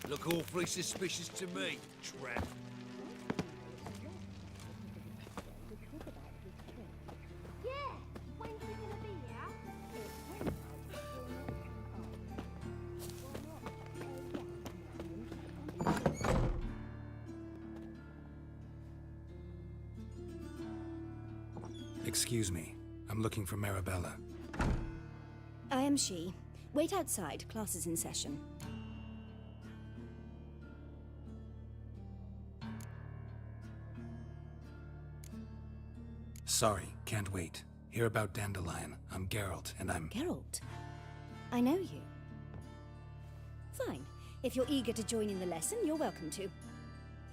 Look awfully suspicious to me, tramp. Yeah, when's he gonna be here? Excuse me. I'm looking for Marabella. I am she. Wait outside. Class is in session. Sorry, can't wait. Hear about Dandelion. I'm Geralt, and I'm... Geralt? I know you. Fine. If you're eager to join in the lesson, you're welcome to.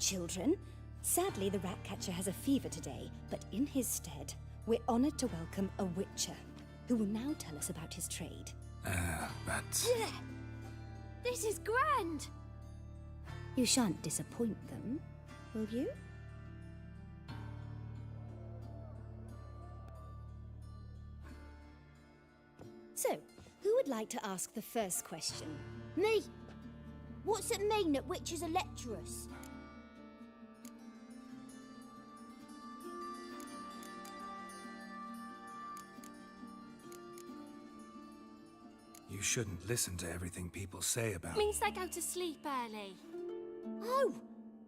Children, sadly the Ratcatcher has a fever today, but in his stead, we're honored to welcome a witcher, who will now tell us about his trade. But... Yeah. This is grand! You shan't disappoint them, will you? So, who would like to ask the first question? Me! What's it mean that witches are lecturers? You shouldn't listen to everything people say about... Means they go to sleep early. Oh!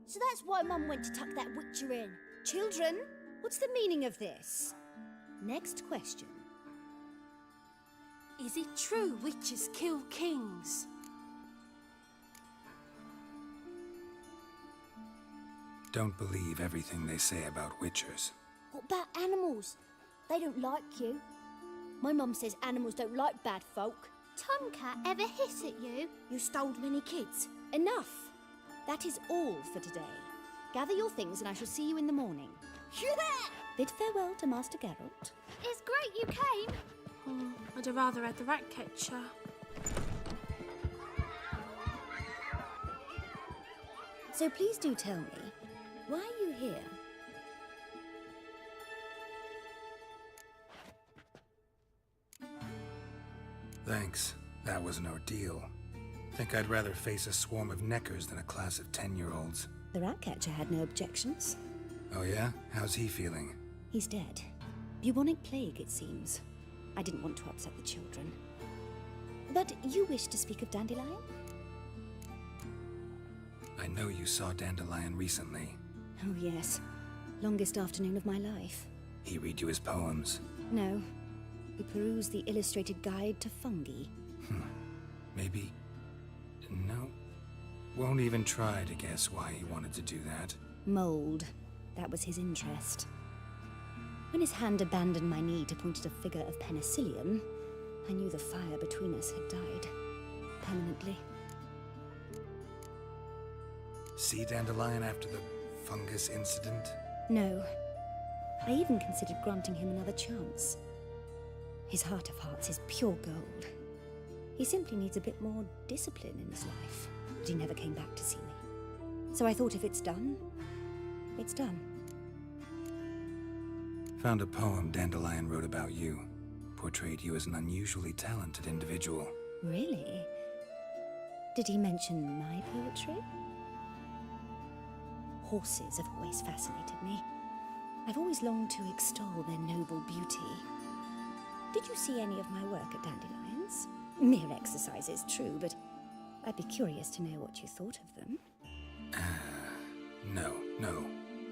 So that's why Mum went to tuck that witcher in. Children, what's the meaning of this? Next question. Is it true witches kill kings? Don't believe everything they say about witchers. What about animals? They don't like you. My mum says animals don't like bad folk. Tomcat ever hiss at you? You stole many kids. Enough! That is all for today. Gather your things and I shall see you in the morning. Yeah! Bid farewell to Master Geralt. It's great you came. Oh, I'd have rather had the Ratcatcher. So please do tell me, why are you here? Thanks. That was an ordeal. Think I'd rather face a swarm of neckers than a class of 10-year-olds. The Ratcatcher had no objections. Oh yeah? How's he feeling? He's dead. Bubonic plague, it seems. I didn't want to upset the children. But you wish to speak of Dandelion? I know you saw Dandelion recently. Oh yes. Longest afternoon of my life. He read you his poems? No. We perused the illustrated guide to fungi. Maybe... No. Won't even try to guess why he wanted to do that. Mold. That was his interest. When his hand abandoned my knee to point at a figure of penicillium, I knew the fire between us had died. Permanently. See Dandelion after the fungus incident? No. I even considered granting him another chance. His heart of hearts is pure gold. He simply needs a bit more discipline in his life. But he never came back to see me. So I thought if it's done, it's done. Found a poem Dandelion wrote about you. Portrayed you as an unusually talented individual. Really? Did he mention my poetry? Horses have always fascinated me. I've always longed to extol their noble beauty. Did you see any of my work at Dandelion's? Mere exercises, true, but I'd be curious to know what you thought of them. No.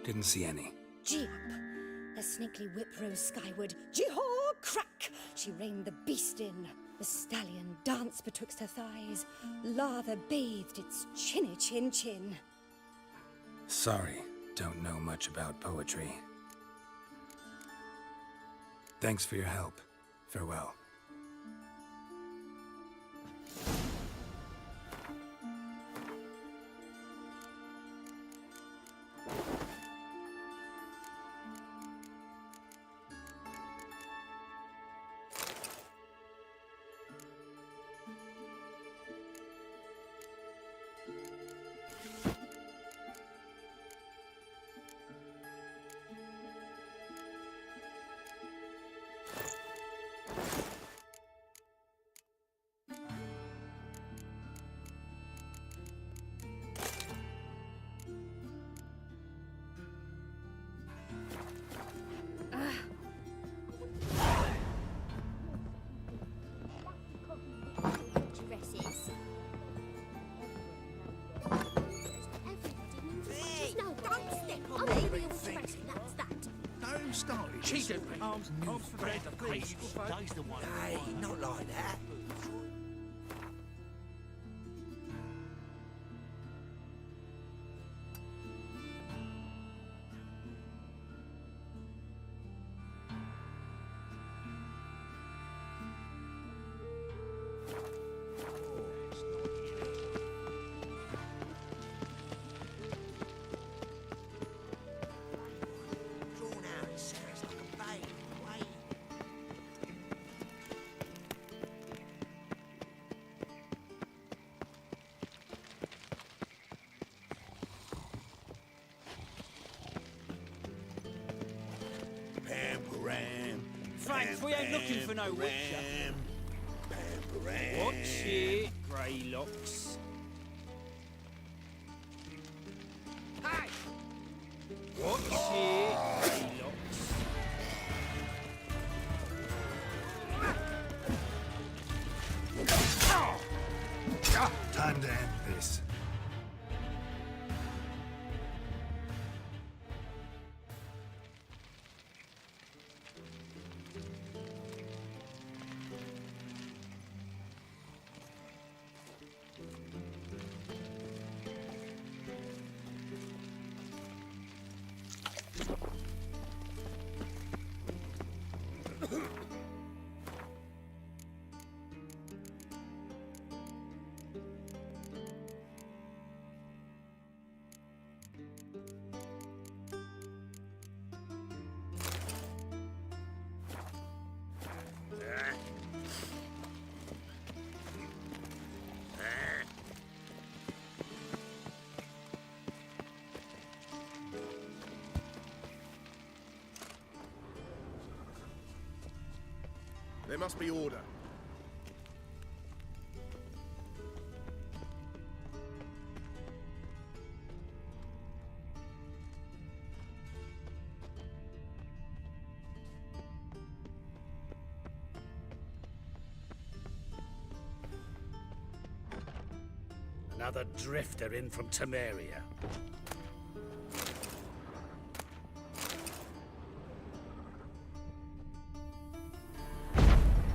Didn't see any. Gee up! The snakely whip rose skyward. Jee-haw! Crack! She reined the beast in. The stallion danced betwixt her thighs. Lather bathed its chinny chin. Sorry, don't know much about poetry. Thanks for your help. Farewell. Hey, not like that. Thanks, we ain't looking for no witcher. Watch it, Greylocks. Hey! Watch it, Greylocks. Time to end this. must be order. Another drifter in from Temeria.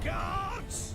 Guards!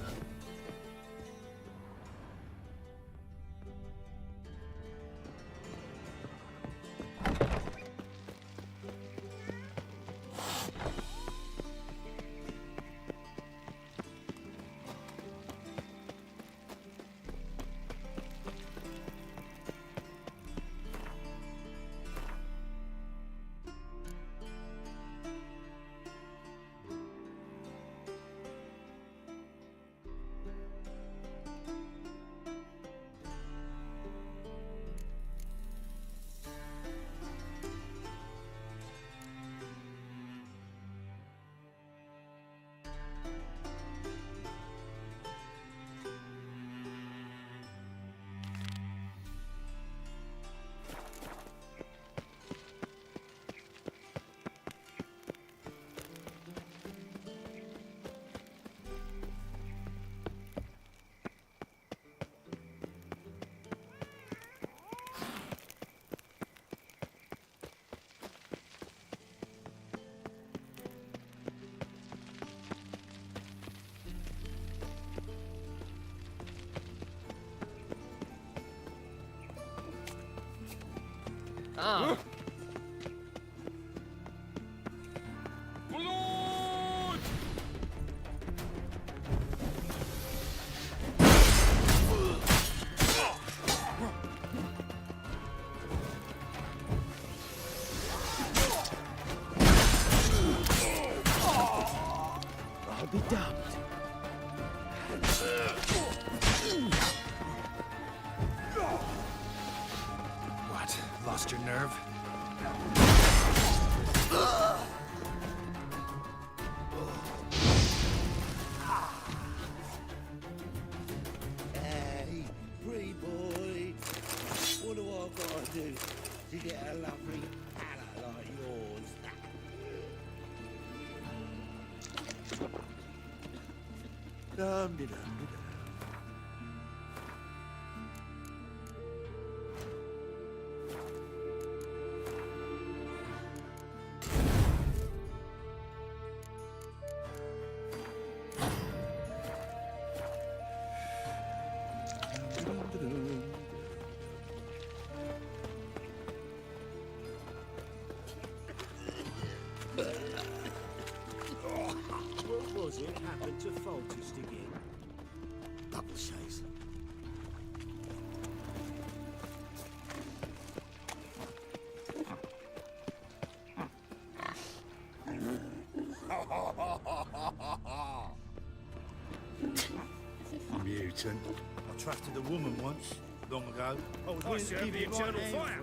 Ah. I'll be damned. What? Lost your nerve? Hey, pretty boy. What do I gotta do to get a lovely palate like yours? Dum-de-dum. What was it happened to Foltest again? Double chase. Mutant. I trusted a woman once, long ago. I was serve the eternal fire.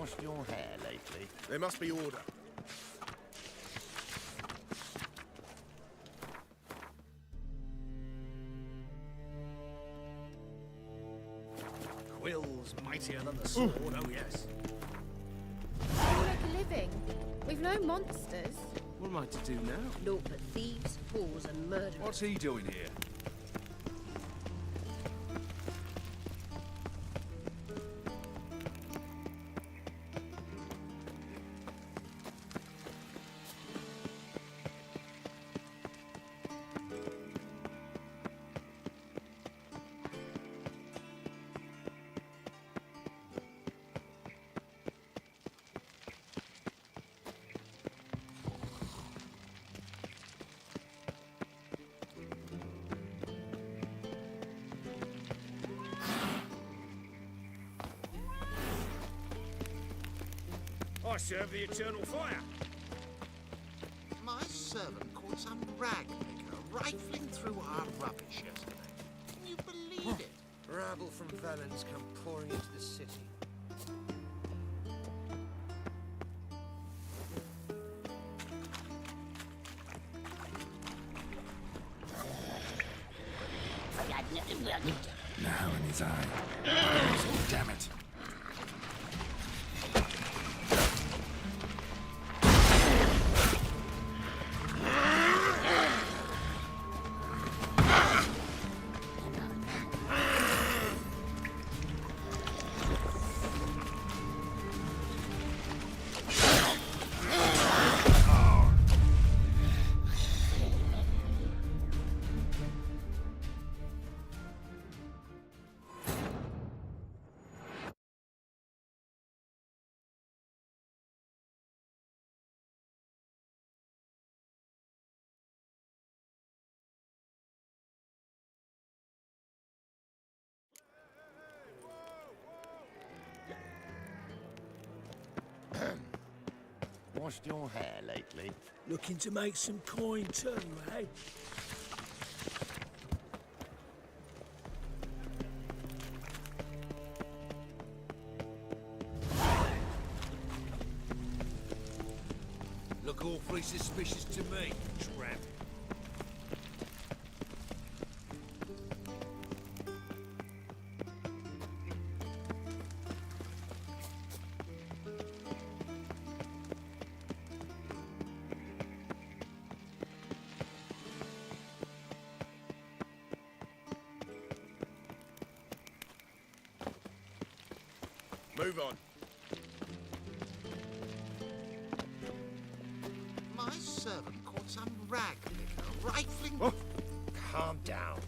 washed your hair lately? There must be order. Quill's mightier than the sword, oh yes. How do we make a living? We've no monsters. What am I to do now? Naught but thieves, fools, and murderers. What's he doing here? I serve the eternal fire. My servant caught some rag picker rifling through our rubbish yesterday. Can you believe it? Rabble from Valens come pouring into the city. Now in his eye. Damn it. Washed your hair lately? Looking to make some coin too, eh? Look awfully suspicious to me, tramp. Move on. My servant caught some rag picker rifling... Oh, calm down.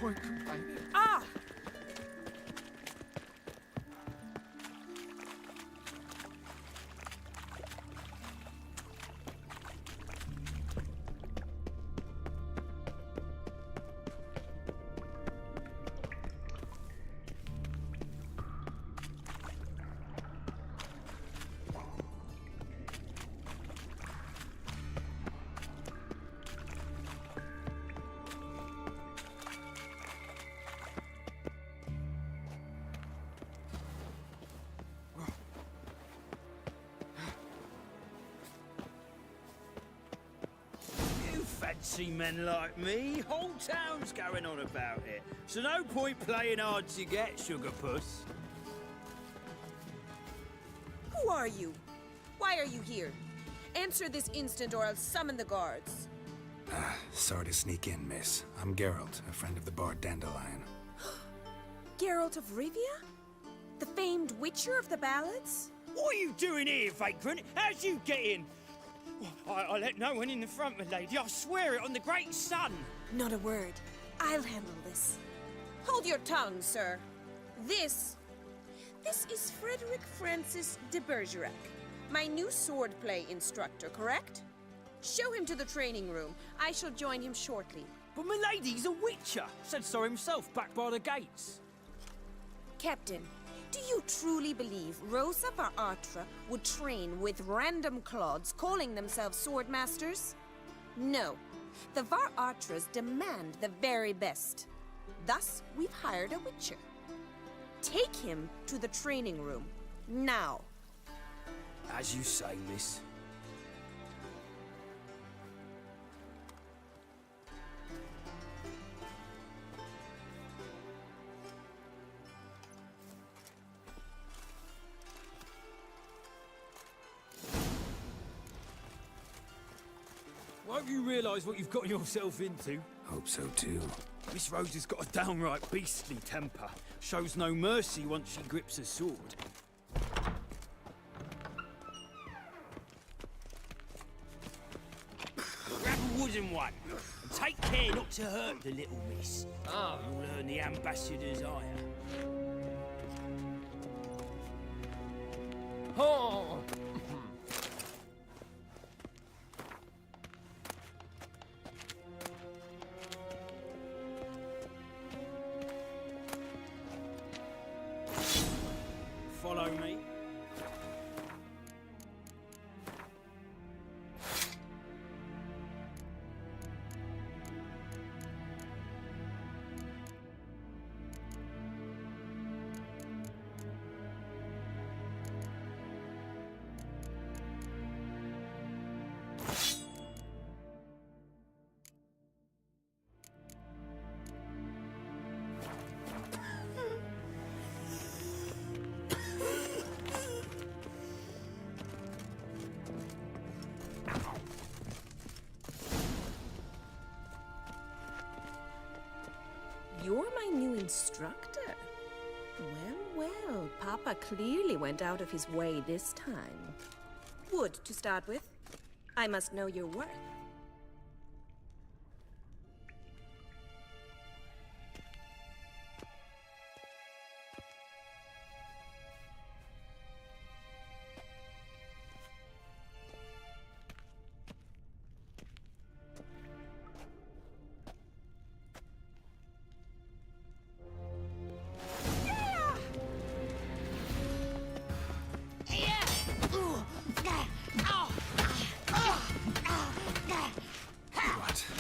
point complaining. Ah! Fancy men like me, whole town's going on about it. So no point playing hard to get, sugar puss. Who are you? Why are you here? Answer this instant or I'll summon the guards. Sorry to sneak in, miss. I'm Geralt, a friend of the bard Dandelion. Geralt of Rivia? The famed witcher of the ballads? What are you doing here, vagrant? How'd you get in? I let no one in the front, my lady. I swear it on the great sun. Not a word. I'll handle this. Hold your tongue, sir. This is Frederick Francis de Bergerac, my new swordplay instructor, correct? Show him to the training room. I shall join him shortly. But my lady's a witcher. Said so himself back by the gates. Captain, do you truly believe Rosa Varatra would train with random clods calling themselves swordmasters? No. The Varatras demand the very best. Thus, we've hired a witcher. Take him to the training room, now. As you say, miss. Won't you realise what you've got yourself into? Hope so, too. Miss Rose has got a downright beastly temper. Shows no mercy once she grips a sword. Grab a wooden one, and take care not to hurt the little miss. You'll earn the ambassador's ire. Oh! Follow me. You're my new instructor? Well, well, Papa clearly went out of his way this time. Wood, to start with. I must know your worth.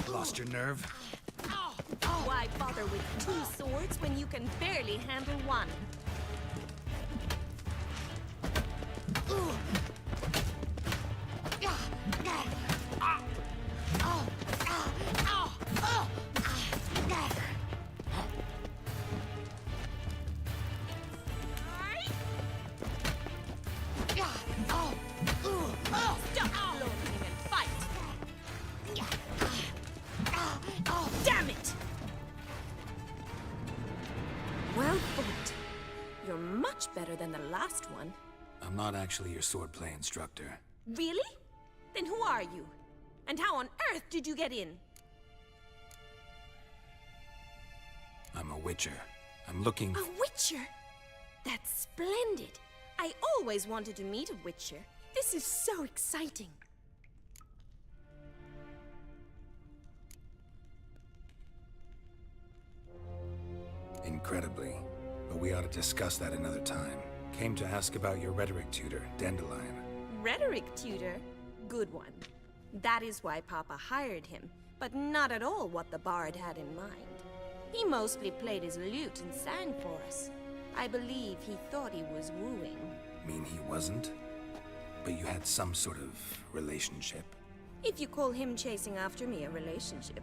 Lost your nerve? Why bother with two swords when you can barely handle one? Damn it! Well fought. You're much better than the last one. I'm not actually your swordplay instructor. Really? Then who are you? And how on earth did you get in? I'm a witcher. I'm looking... A witcher? That's splendid. I always wanted to meet a witcher. This is so exciting. Incredibly. But we ought to discuss that another time. Came to ask about your rhetoric tutor, Dandelion. Rhetoric tutor? Good one. That is why Papa hired him, but not at all what the bard had in mind. He mostly played his lute and sang for us. I believe he thought he was wooing. Mean he wasn't? But you had some sort of relationship. If you call him chasing after me a relationship.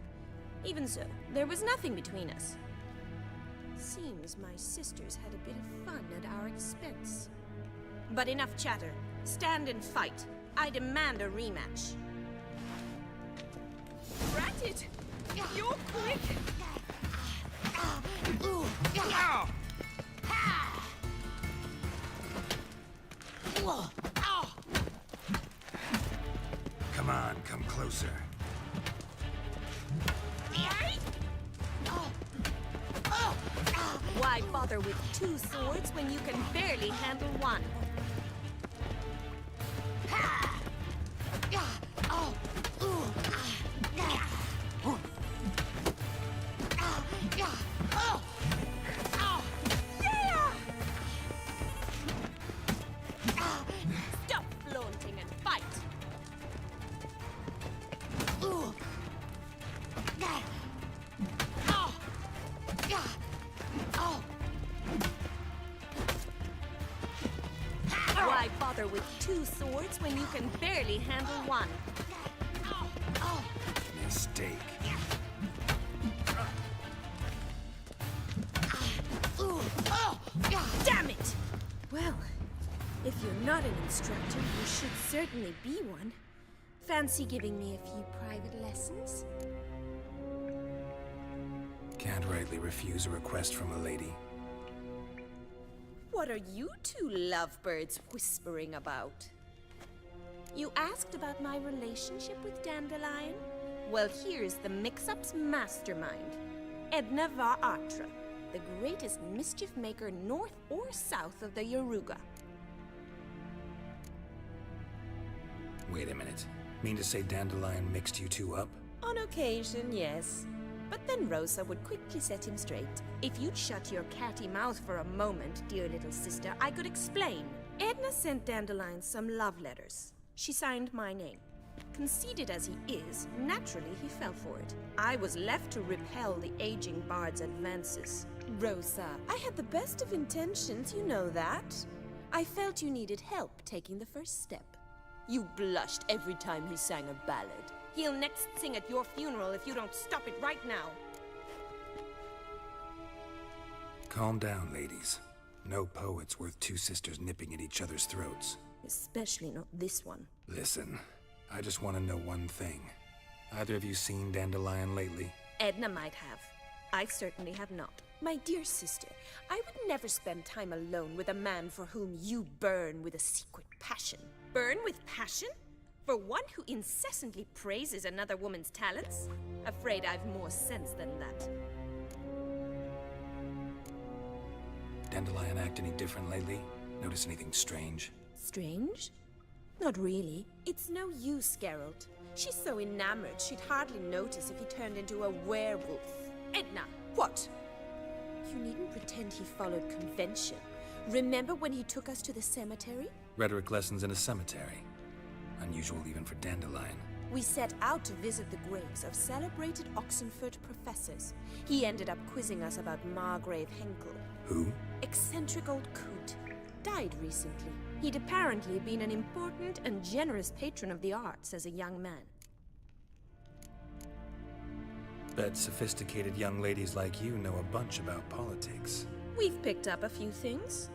Even so, there was nothing between us. Seems my sisters had a bit of fun at our expense. But enough chatter. Stand and fight. I demand a rematch. Rat it! You're quick! Come on, come closer. Why bother with two swords when you can barely handle one? Stop flaunting and fight! Why bother with two swords when you can barely handle one? Mistake. Damn it! Well, if you're not an instructor, you should certainly be one. Fancy giving me a few private lessons? Can't rightly refuse a request from a lady. What are you two lovebirds whispering about? You asked about my relationship with Dandelion? Well, here's the mix-up's mastermind. Edna Va Atra, the greatest mischief maker north or south of the Yaruga. Wait a minute. Mean to say Dandelion mixed you two up? On occasion, yes. But then Rosa would quickly set him straight. If you'd shut your catty mouth for a moment, dear little sister, I could explain. Edna sent Dandelion some love letters. She signed my name. Conceited as he is, naturally he fell for it. I was left to repel the aging bard's advances. Rosa, I had the best of intentions, you know that. I felt you needed help taking the first step. You blushed every time he sang a ballad. He'll next sing at your funeral if you don't stop it right now. Calm down, ladies. No poet's worth two sisters nipping at each other's throats. Especially not this one. Listen, I just want to know one thing. Either of you seen Dandelion lately? Edna might have. I certainly have not. My dear sister, I would never spend time alone with a man for whom you burn with a secret passion. Burn with passion? For one who incessantly praises another woman's talents? Afraid I've more sense than that. Dandelion act any different lately? Notice anything strange? Strange? Not really. It's no use, Geralt. She's so enamored she'd hardly notice if he turned into a werewolf. Edna, what? You needn't pretend he followed convention. Remember when he took us to the cemetery? Rhetoric lessons in a cemetery. Unusual even for Dandelion. We set out to visit the graves of celebrated Oxenford professors. He ended up quizzing us about Margrave Henkel. Who? Eccentric old coot. Died recently. He'd apparently been an important and generous patron of the arts as a young man. Bet sophisticated young ladies like you know a bunch about politics. We've picked up a few things.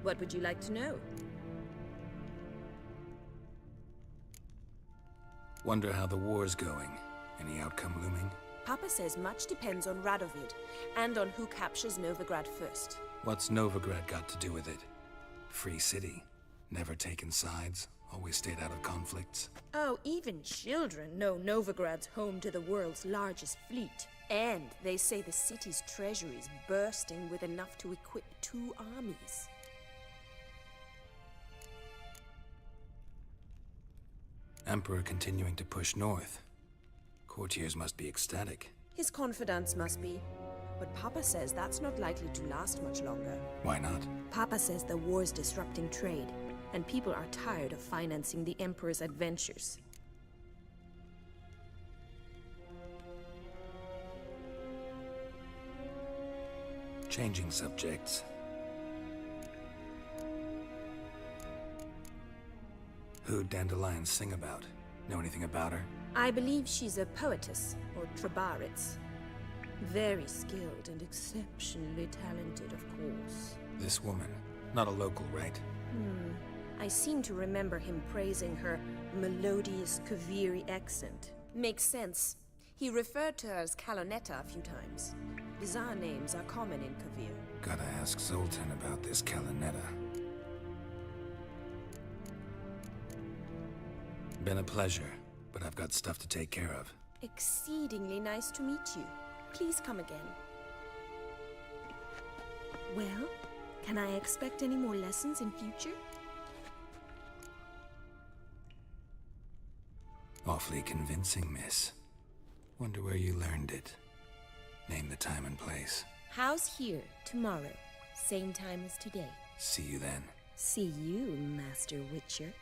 What would you like to know? Wonder how the war's going. Any outcome looming? Papa says much depends on Radovid, and on who captures Novigrad first. What's Novigrad got to do with it? Free city. Never taken sides. Always stayed out of conflicts. Oh, even children know Novigrad's home to the world's largest fleet. And they say the city's treasury is bursting with enough to equip 2 armies. Emperor continuing to push north. Courtiers must be ecstatic. His confidants must be. But Papa says that's not likely to last much longer. Why not? Papa says the war's disrupting trade, and people are tired of financing the Emperor's adventures. Changing subjects. Who'd Dandelion sing about? Know anything about her? I believe she's a poetess, or trabaritz. Very skilled and exceptionally talented, of course. This woman. Not a local, right? I seem to remember him praising her melodious Kaviri accent. Makes sense. He referred to her as Kalonetta a few times. Bizarre names are common in Kavir. Gotta ask Zoltan about this Kalonetta. Been a pleasure, but I've got stuff to take care of. Exceedingly nice to meet you. Please come again. Well, can I expect any more lessons in future? Awfully convincing, miss. Wonder where you learned it. Name the time and place. House here, tomorrow. Same time as today. See you then. See you, Master Witcher.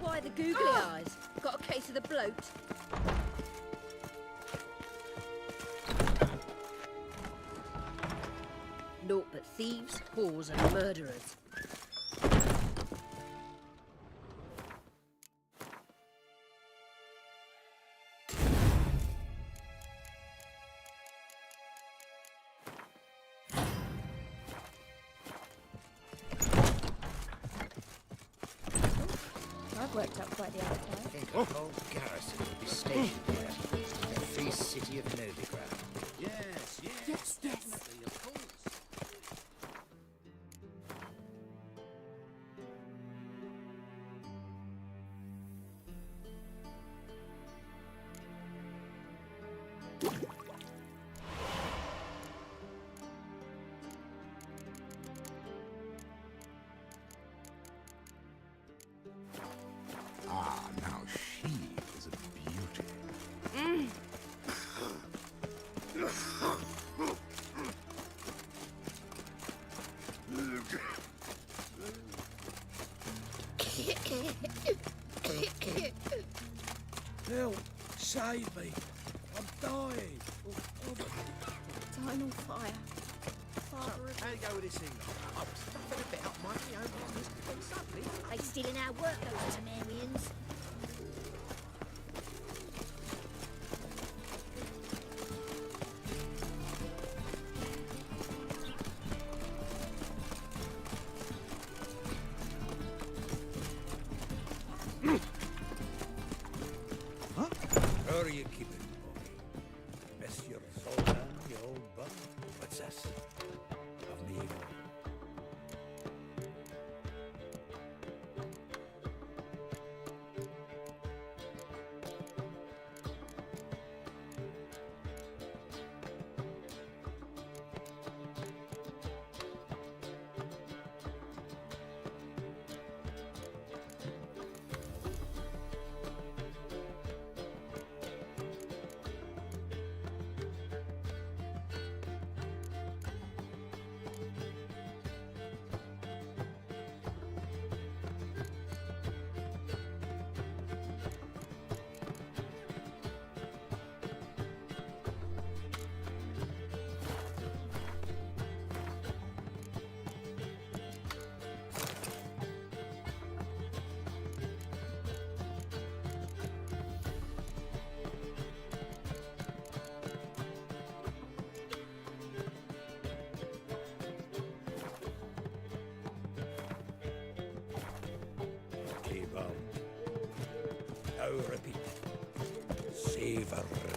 Why the googly eyes? Got a case of the bloat? Naught but thieves, whores and murderers. I've worked up quite the appetite. I think a whole garrison would be stationed here. The free city of Novigrad. Yes, yes. Yes, yes. Definitely, of course. Ah, now she is a beauty. Help! Save me! I'm dying! Dying on fire. How you go with this thing? I was stuffing a bit up my own business, but suddenly... They stealing our work, those Temerians. How are you keeping, boy? Miss your Zoltan, you old bug? What's this? Of me.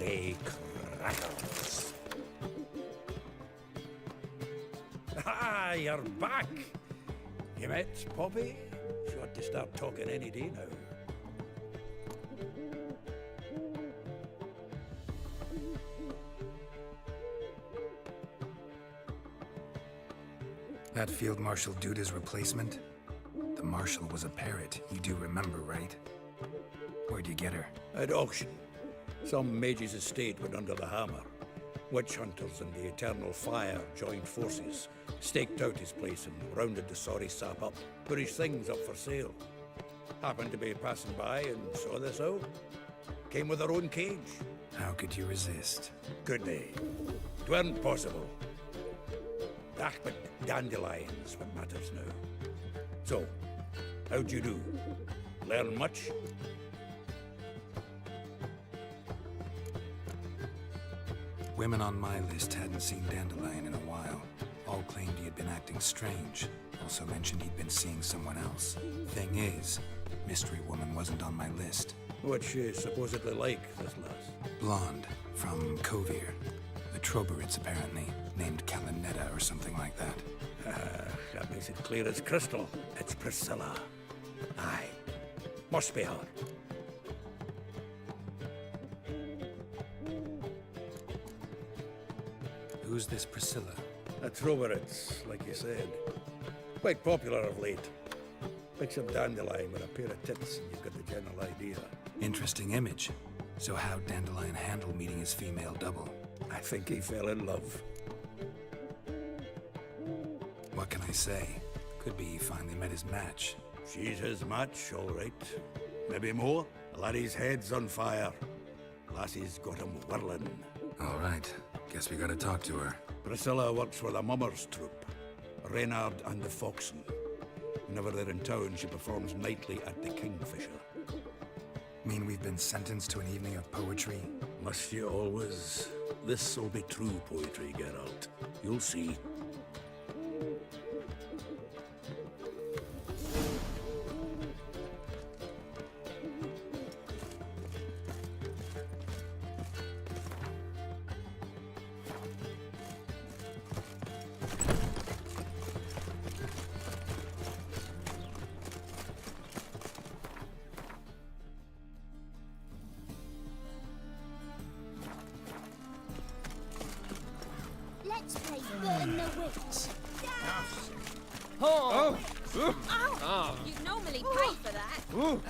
Hey, crackers. Ah, you're back. You met Poppy? She ought to start talking any day now. That Field Marshal Duda's replacement? The Marshal was a parrot, you do remember, right? Where'd you get her? At auction. Some mage's estate went under the hammer. Witch hunters and the Eternal Fire joined forces, staked out his place and rounded the sorry sap up, put his things up for sale. Happened to be passing by and saw this out. Came with her own cage. How could you resist? Could they? It weren't possible. Ah, but dandelions what matters now. So, how'd you do? Learn much? Women on my list hadn't seen Dandelion in a while. All claimed he had been acting strange. Also mentioned he'd been seeing someone else. Thing is, Mystery Woman wasn't on my list. What's she supposedly like, this lass? Blonde, from Kovir. The Troberids, apparently. Named Kalinetta or something like that. That makes it clear as crystal. It's Priscilla. Aye. Must be her. Who's this Priscilla? A Troberids, like you said. Quite popular of late. Picks up Dandelion with a pair of tits and you've got the general idea. Interesting image. So how'd Dandelion handle meeting his female double? I think he fell in love. What can I say? Could be he finally met his match. She's his match, all right. Maybe more. Laddie's head's on fire. Lassie's got him whirling. All right. Guess we gotta talk to her. Priscilla works for the Mummers troupe. Reynard and the Foxen. Whenever they're in town, she performs nightly at the Kingfisher. Mean we've been sentenced to an evening of poetry? Must you always? This'll be true poetry, Geralt. You'll see. Let's play Burn the Witch. Oh! Ow! You'd normally pay for that. Oh.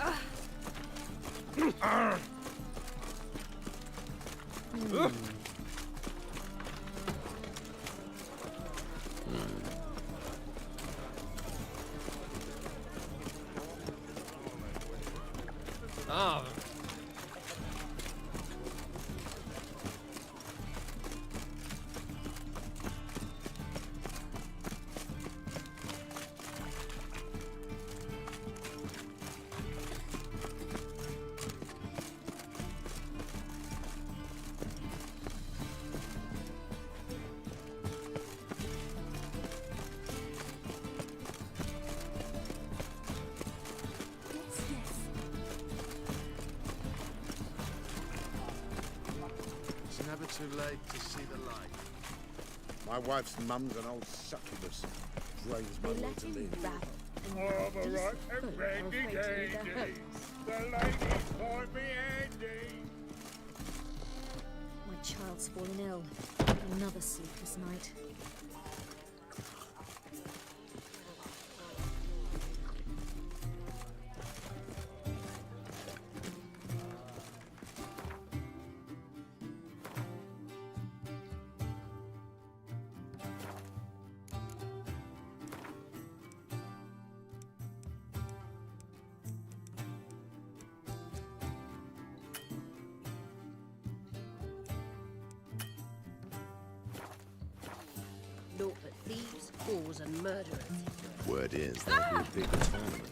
It's never too late to see the light. My wife's mum's an old succubus. Drains my They let water him lead. rabble. Oh, and right, full and of Randy afraid to leave their Dandy. homes. The ladies call me Andy. My child's fallen ill. Another sleepless night. Naught but thieves, whores, and murderers. Word is, there'll be a big tournament.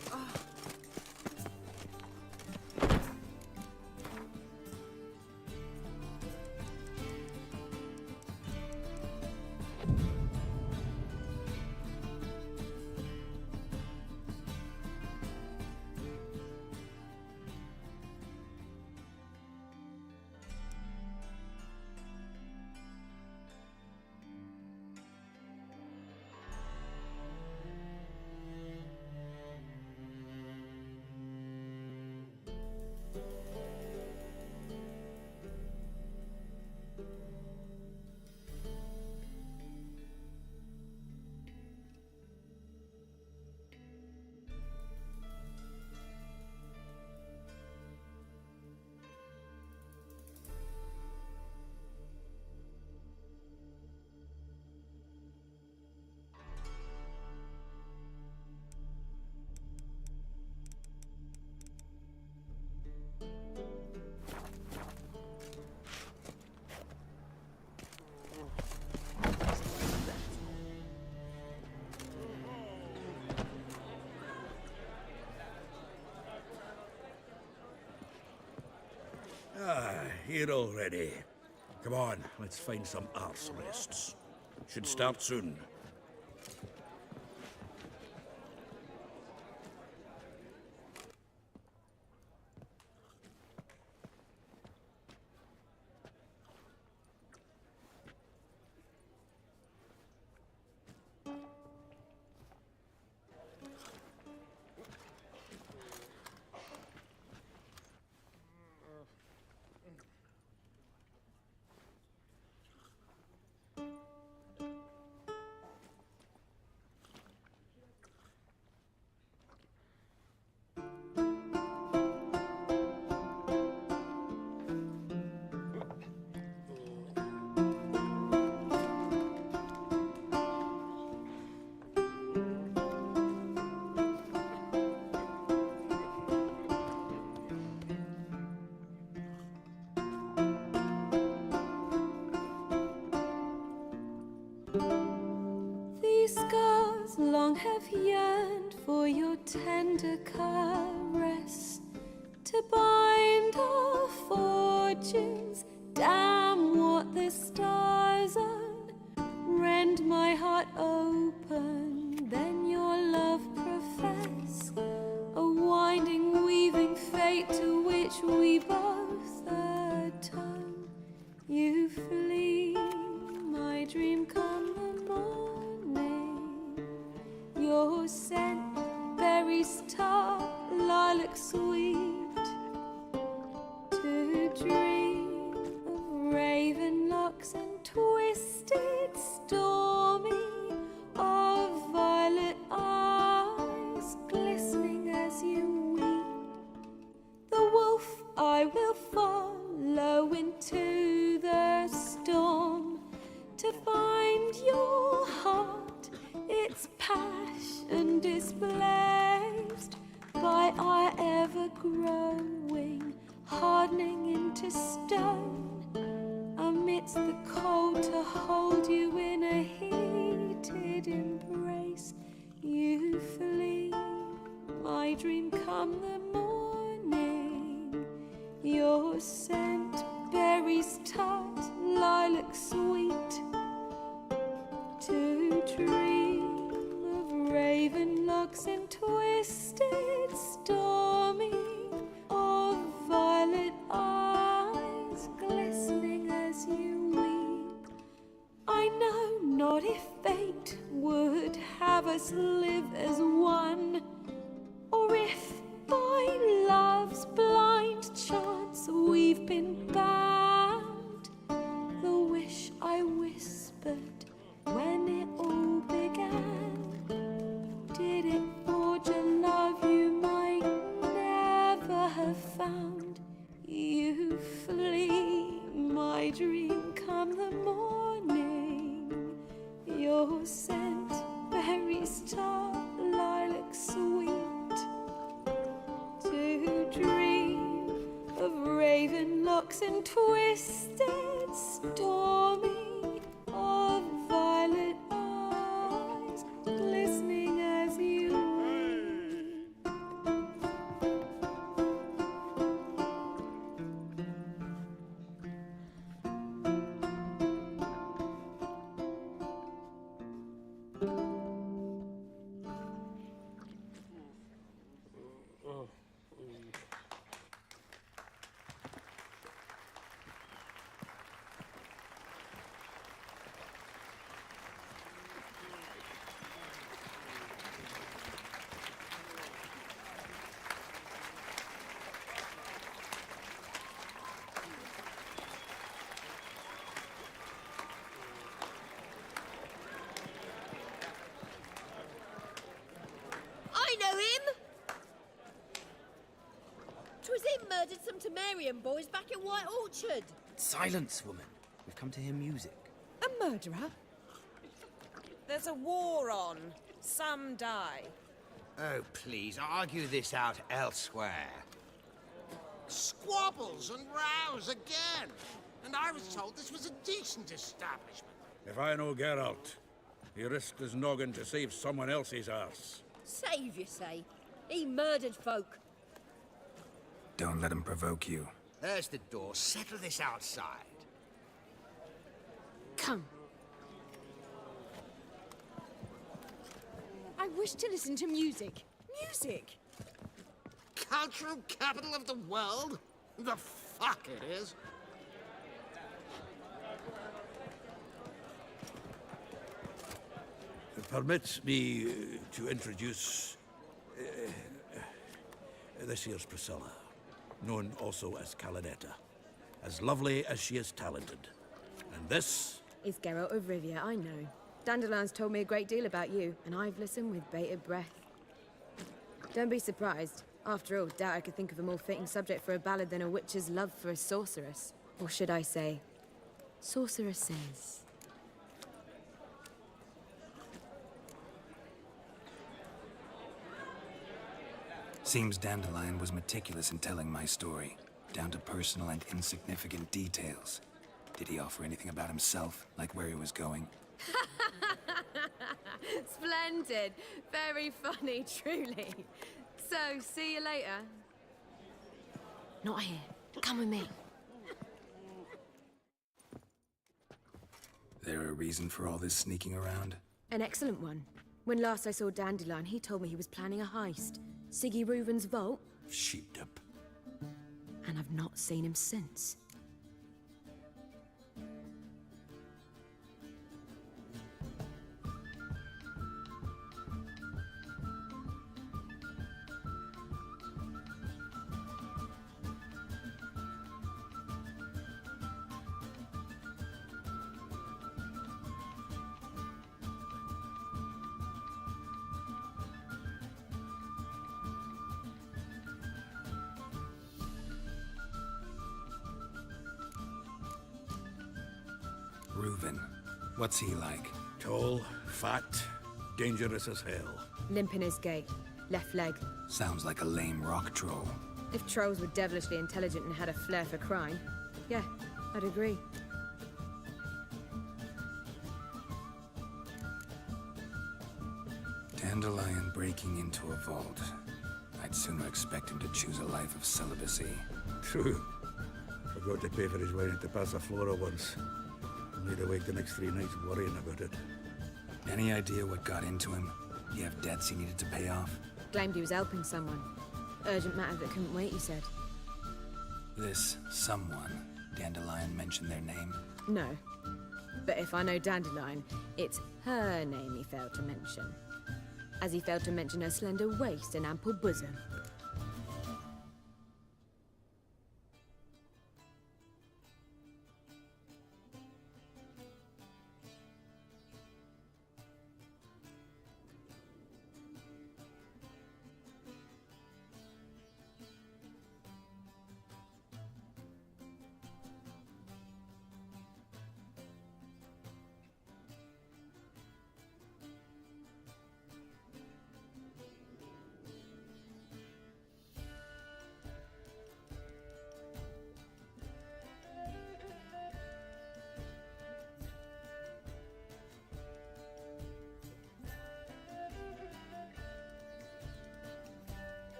here already. Come on, let's find some arse rests. Should start soon. These scars long have yearned for your tender caress, to bind our fortunes. Damn what the stars own. Rend my heart open, then your love profess. A winding, weaving fate to which we both atone. You flee, my dream come the morning. Your scent, berries tart, lilac sweet. To dream of raven locks and twisted, stormy, of violet eyes glistening as you weep. The wolf I will follow into the storm, to find your heart, its passion displaced by our ever-growing, hardening into stone. Amidst the cold, to hold you in a heated embrace. You flee, my dream come the morning. Your scent, berries tart, lilac sweet. To dream of raven locks and twisted, stormy, of violet eyes glistening as you weep. I know not if fate would have us live as one, or if by love's blind chance we've been bound. The wish I whispered when it all began, did it forge a love you might never have found? You flee, my dream come the morning. Your scent, berries tart, lilac sweet. To dream of raven locks and twisted, stormy, of violet eyes glistening as you weep. I know him! 'Twas him murdered some Temerian boys back at White Orchard. Silence, woman. We've come to hear music. A murderer? There's a war on. Some die. Oh, please, argue this out elsewhere. Squabbles and rows again. And I was told this was a decent establishment. If I know Geralt, he risked his noggin to save someone else's arse. Save, you say? He murdered folk. Don't let him provoke you. There's the door. Settle this outside. Come. I wish to listen to music. Music! Cultural capital of the world? The fuck it is. Permit me to introduce this here's Priscilla, known also as Calinetta, as lovely as she is talented. And this It's Geralt of Rivia, I know. Dandelion's told me a great deal about you, and I've listened with bated breath. Don't be surprised. After all, doubt I could think of a more fitting subject for a ballad than a witch's love for a sorceress. Or should I say, sorceresses. Seems Dandelion was meticulous in telling my story, down to personal and insignificant details. Did he offer anything about himself, like where he was going? Splendid. Very funny, truly. So, see you later. Not here. Come with me. There a reason for all this sneaking around? An excellent one. When last I saw Dandelion, he told me he was planning a heist. Siggy Reuven's vault. sheepdip. And I've not seen him since. Reuven. What's he like? Tall, fat, dangerous as hell. Limp in his gait. Left leg. Sounds like a lame rock troll. If trolls were devilishly intelligent and had a flair for crime, yeah, I'd agree. Dandelion breaking into a vault. I'd sooner expect him to choose a life of celibacy. True. Forgot to pay for his wine at the Passaflora once. Laid awake the next 3 nights worrying about it. Any idea what got into him? You have debts he needed to pay off? Claimed he was helping someone. Urgent matter that couldn't wait, he said. This someone, Dandelion mentioned their name? No. But if I know Dandelion, it's her name he failed to mention. As he failed to mention her slender waist and ample bosom.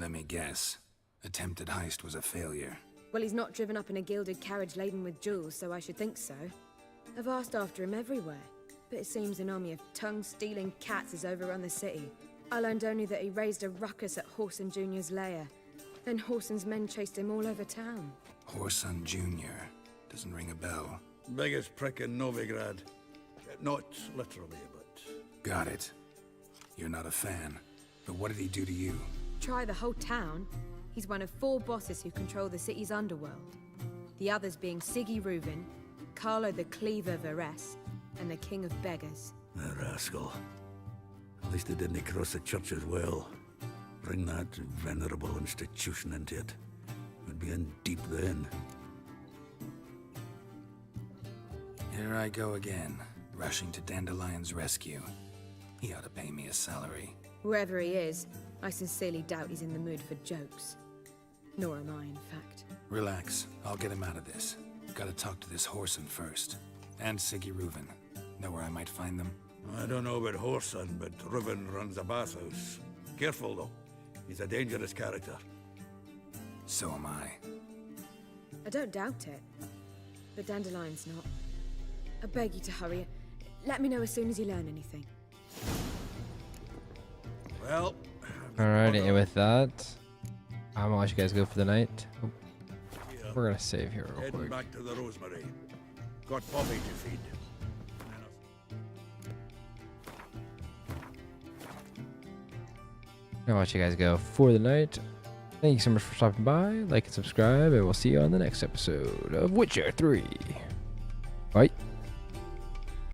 Let me guess. Attempted heist was a failure. Well, he's not driven up in a gilded carriage laden with jewels, so I should think so. I've asked after him everywhere, but it seems an army of tongue-stealing cats has overrun the city. I learned only that he raised a ruckus at Whoreson Jr.'s lair. Then Whoreson's men chased him all over town. Whoreson Jr. Doesn't ring a bell. Biggest prick in Novigrad. Not literally, but... Got it. You're not a fan. But what did he do to you? Try the whole town. He's one of 4 bosses who control the city's underworld. The others being Siggy Reuven, Carlo the Cleaver Varese, and the King of Beggars. A rascal. At least they didn't cross the church as well. Bring that venerable institution into it. We'd be in deep then. Here I go again, rushing to Dandelion's rescue. He ought to pay me a salary. Whoever he is, I sincerely doubt he's in the mood for jokes. Nor am I, in fact. Relax. I'll get him out of this. Gotta talk to this Whoreson first. And Siggy Reuven. Know where I might find them? I don't know about Whoreson, but Reuven runs a bathhouse. Careful, though. He's a dangerous character. So am I. I don't doubt it. But Dandelion's not. I beg you to hurry. Let me know as soon as you learn anything. Well... Alrighty, and with that, I'm gonna let you guys go for the night. Oh, we're gonna save here real Heading quick. back to the Rosemary. Got Bobby to feed. I'll let you guys go for the night. Thank you so much for stopping by. Like and subscribe, and we'll see you on the next episode of Witcher 3. Bye.